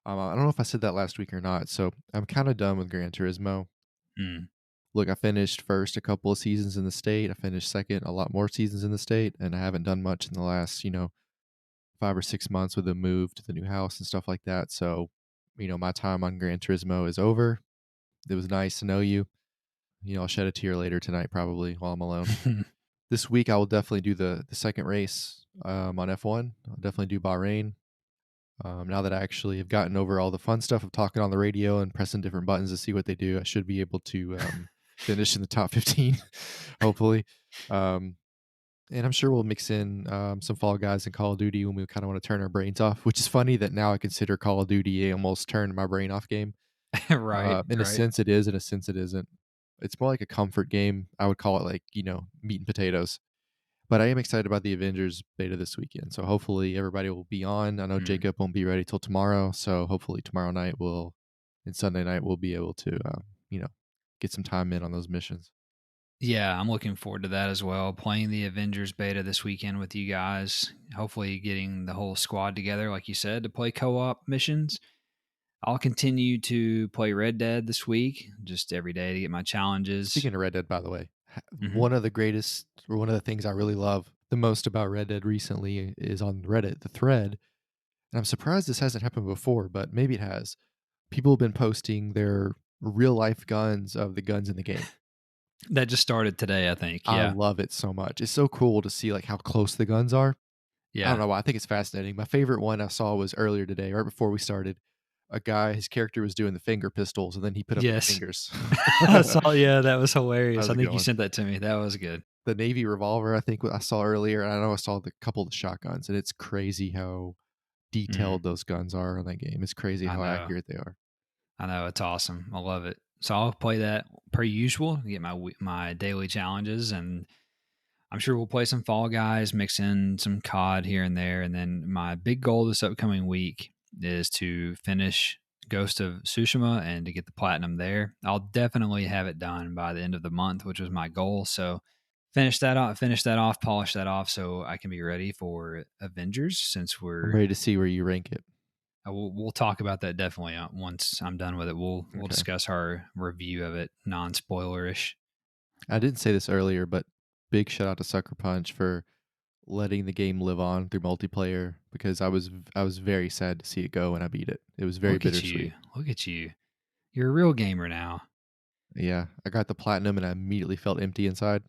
I don't know if I said that last week or not. So I'm kind of done with Gran Turismo. Mm. Look, I finished first a couple of seasons in the state. I finished second a lot more seasons in the state, and I haven't done much in the last 5 or 6 months with the move to the new house and stuff like that. So my time on Gran Turismo is over. It was nice to know you. I'll shed a tear later tonight probably while I'm alone. This week I will definitely do the second race on F1. I'll definitely do Bahrain. Now that I actually have gotten over all the fun stuff of talking on the radio and pressing different buttons to see what they do, I should be able to finish in the top 15, hopefully. Um, and I'm sure we'll mix in some Fall Guys and Call of Duty when we kind of want to turn our brains off, which is funny that now I consider Call of Duty a almost turned my brain off game. Right. In a Right. sense, it is. In a sense, it isn't. It's more like a comfort game. I would call it like, meat and potatoes. But I am excited about the Avengers beta this weekend. So hopefully everybody will be on. I know Mm. Jacob won't be ready till tomorrow. So hopefully tomorrow night and Sunday night we'll be able to, you know, get some time in on those missions. Yeah, I'm looking forward to that as well. Playing the Avengers beta this weekend with you guys. Hopefully, getting the whole squad together, like you said, to play co op missions. I'll continue to play Red Dead this week, just every day to get my challenges. Speaking of Red Dead, by the way, Hmm. one of the greatest or one of the things I really love the most about Red Dead recently is on Reddit, the thread. And I'm surprised this hasn't happened before, but maybe it has. People have been posting their real life guns of the guns in the game. That just started today, I think. I Yeah. love it so much. It's so cool to see like how close the guns are. I don't Yeah. know why. I think it's fascinating. My favorite one I saw was earlier today, right before we started. A guy, his character was doing the finger pistols, and then he put up the Yes. fingers. I That saw, yeah, that was hilarious. was I a good think you one. sent that to me. That was good. The Navy revolver, I think I saw earlier, and I know I saw the couple of the shotguns, and it's crazy how Mm, detailed those guns are in that game. It's crazy I how know. accurate they are. I know. It's awesome. I love it. So I'll play that per usual, get my daily challenges, and I'm sure we'll play some Fall Guys, mix in some COD here and there. And then my big goal this upcoming week is to finish Ghost of Tsushima and to get the platinum there. I'll definitely have it done by the end of the month, which was my goal. So finish that off, polish that off, so I can be ready for Avengers. Since I'm we're ready to see where you rank it. we'll talk about that definitely once I'm done with it. We'll Okay. discuss our review of it, non spoilerish. I didn't say this earlier, but big shout out to Sucker Punch for letting the game live on through multiplayer because I was very sad to see it go when I beat it. It was very Look at you, bittersweet. look at you. You're a real gamer now. Yeah, I got the platinum and I immediately felt empty inside.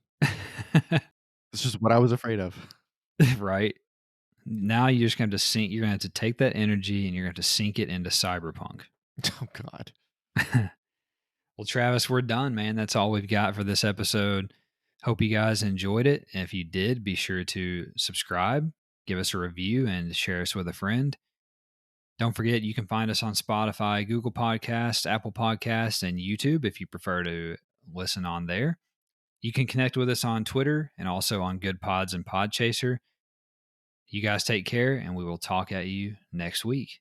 This is what I was afraid of. Right? Now you're just going to sink. You're going to have to take that energy and you're going to have to sink it into Cyberpunk. Oh God. Well, Travis, we're done, man. That's all we've got for this episode. Hope you guys enjoyed it. And if you did, be sure to subscribe, give us a review, and share us with a friend. Don't forget, you can find us on Spotify, Google Podcasts, Apple Podcasts, and YouTube if you prefer to listen on there. You can connect with us on Twitter and also on Good Pods and Podchaser. You guys take care, and we will talk at you next week.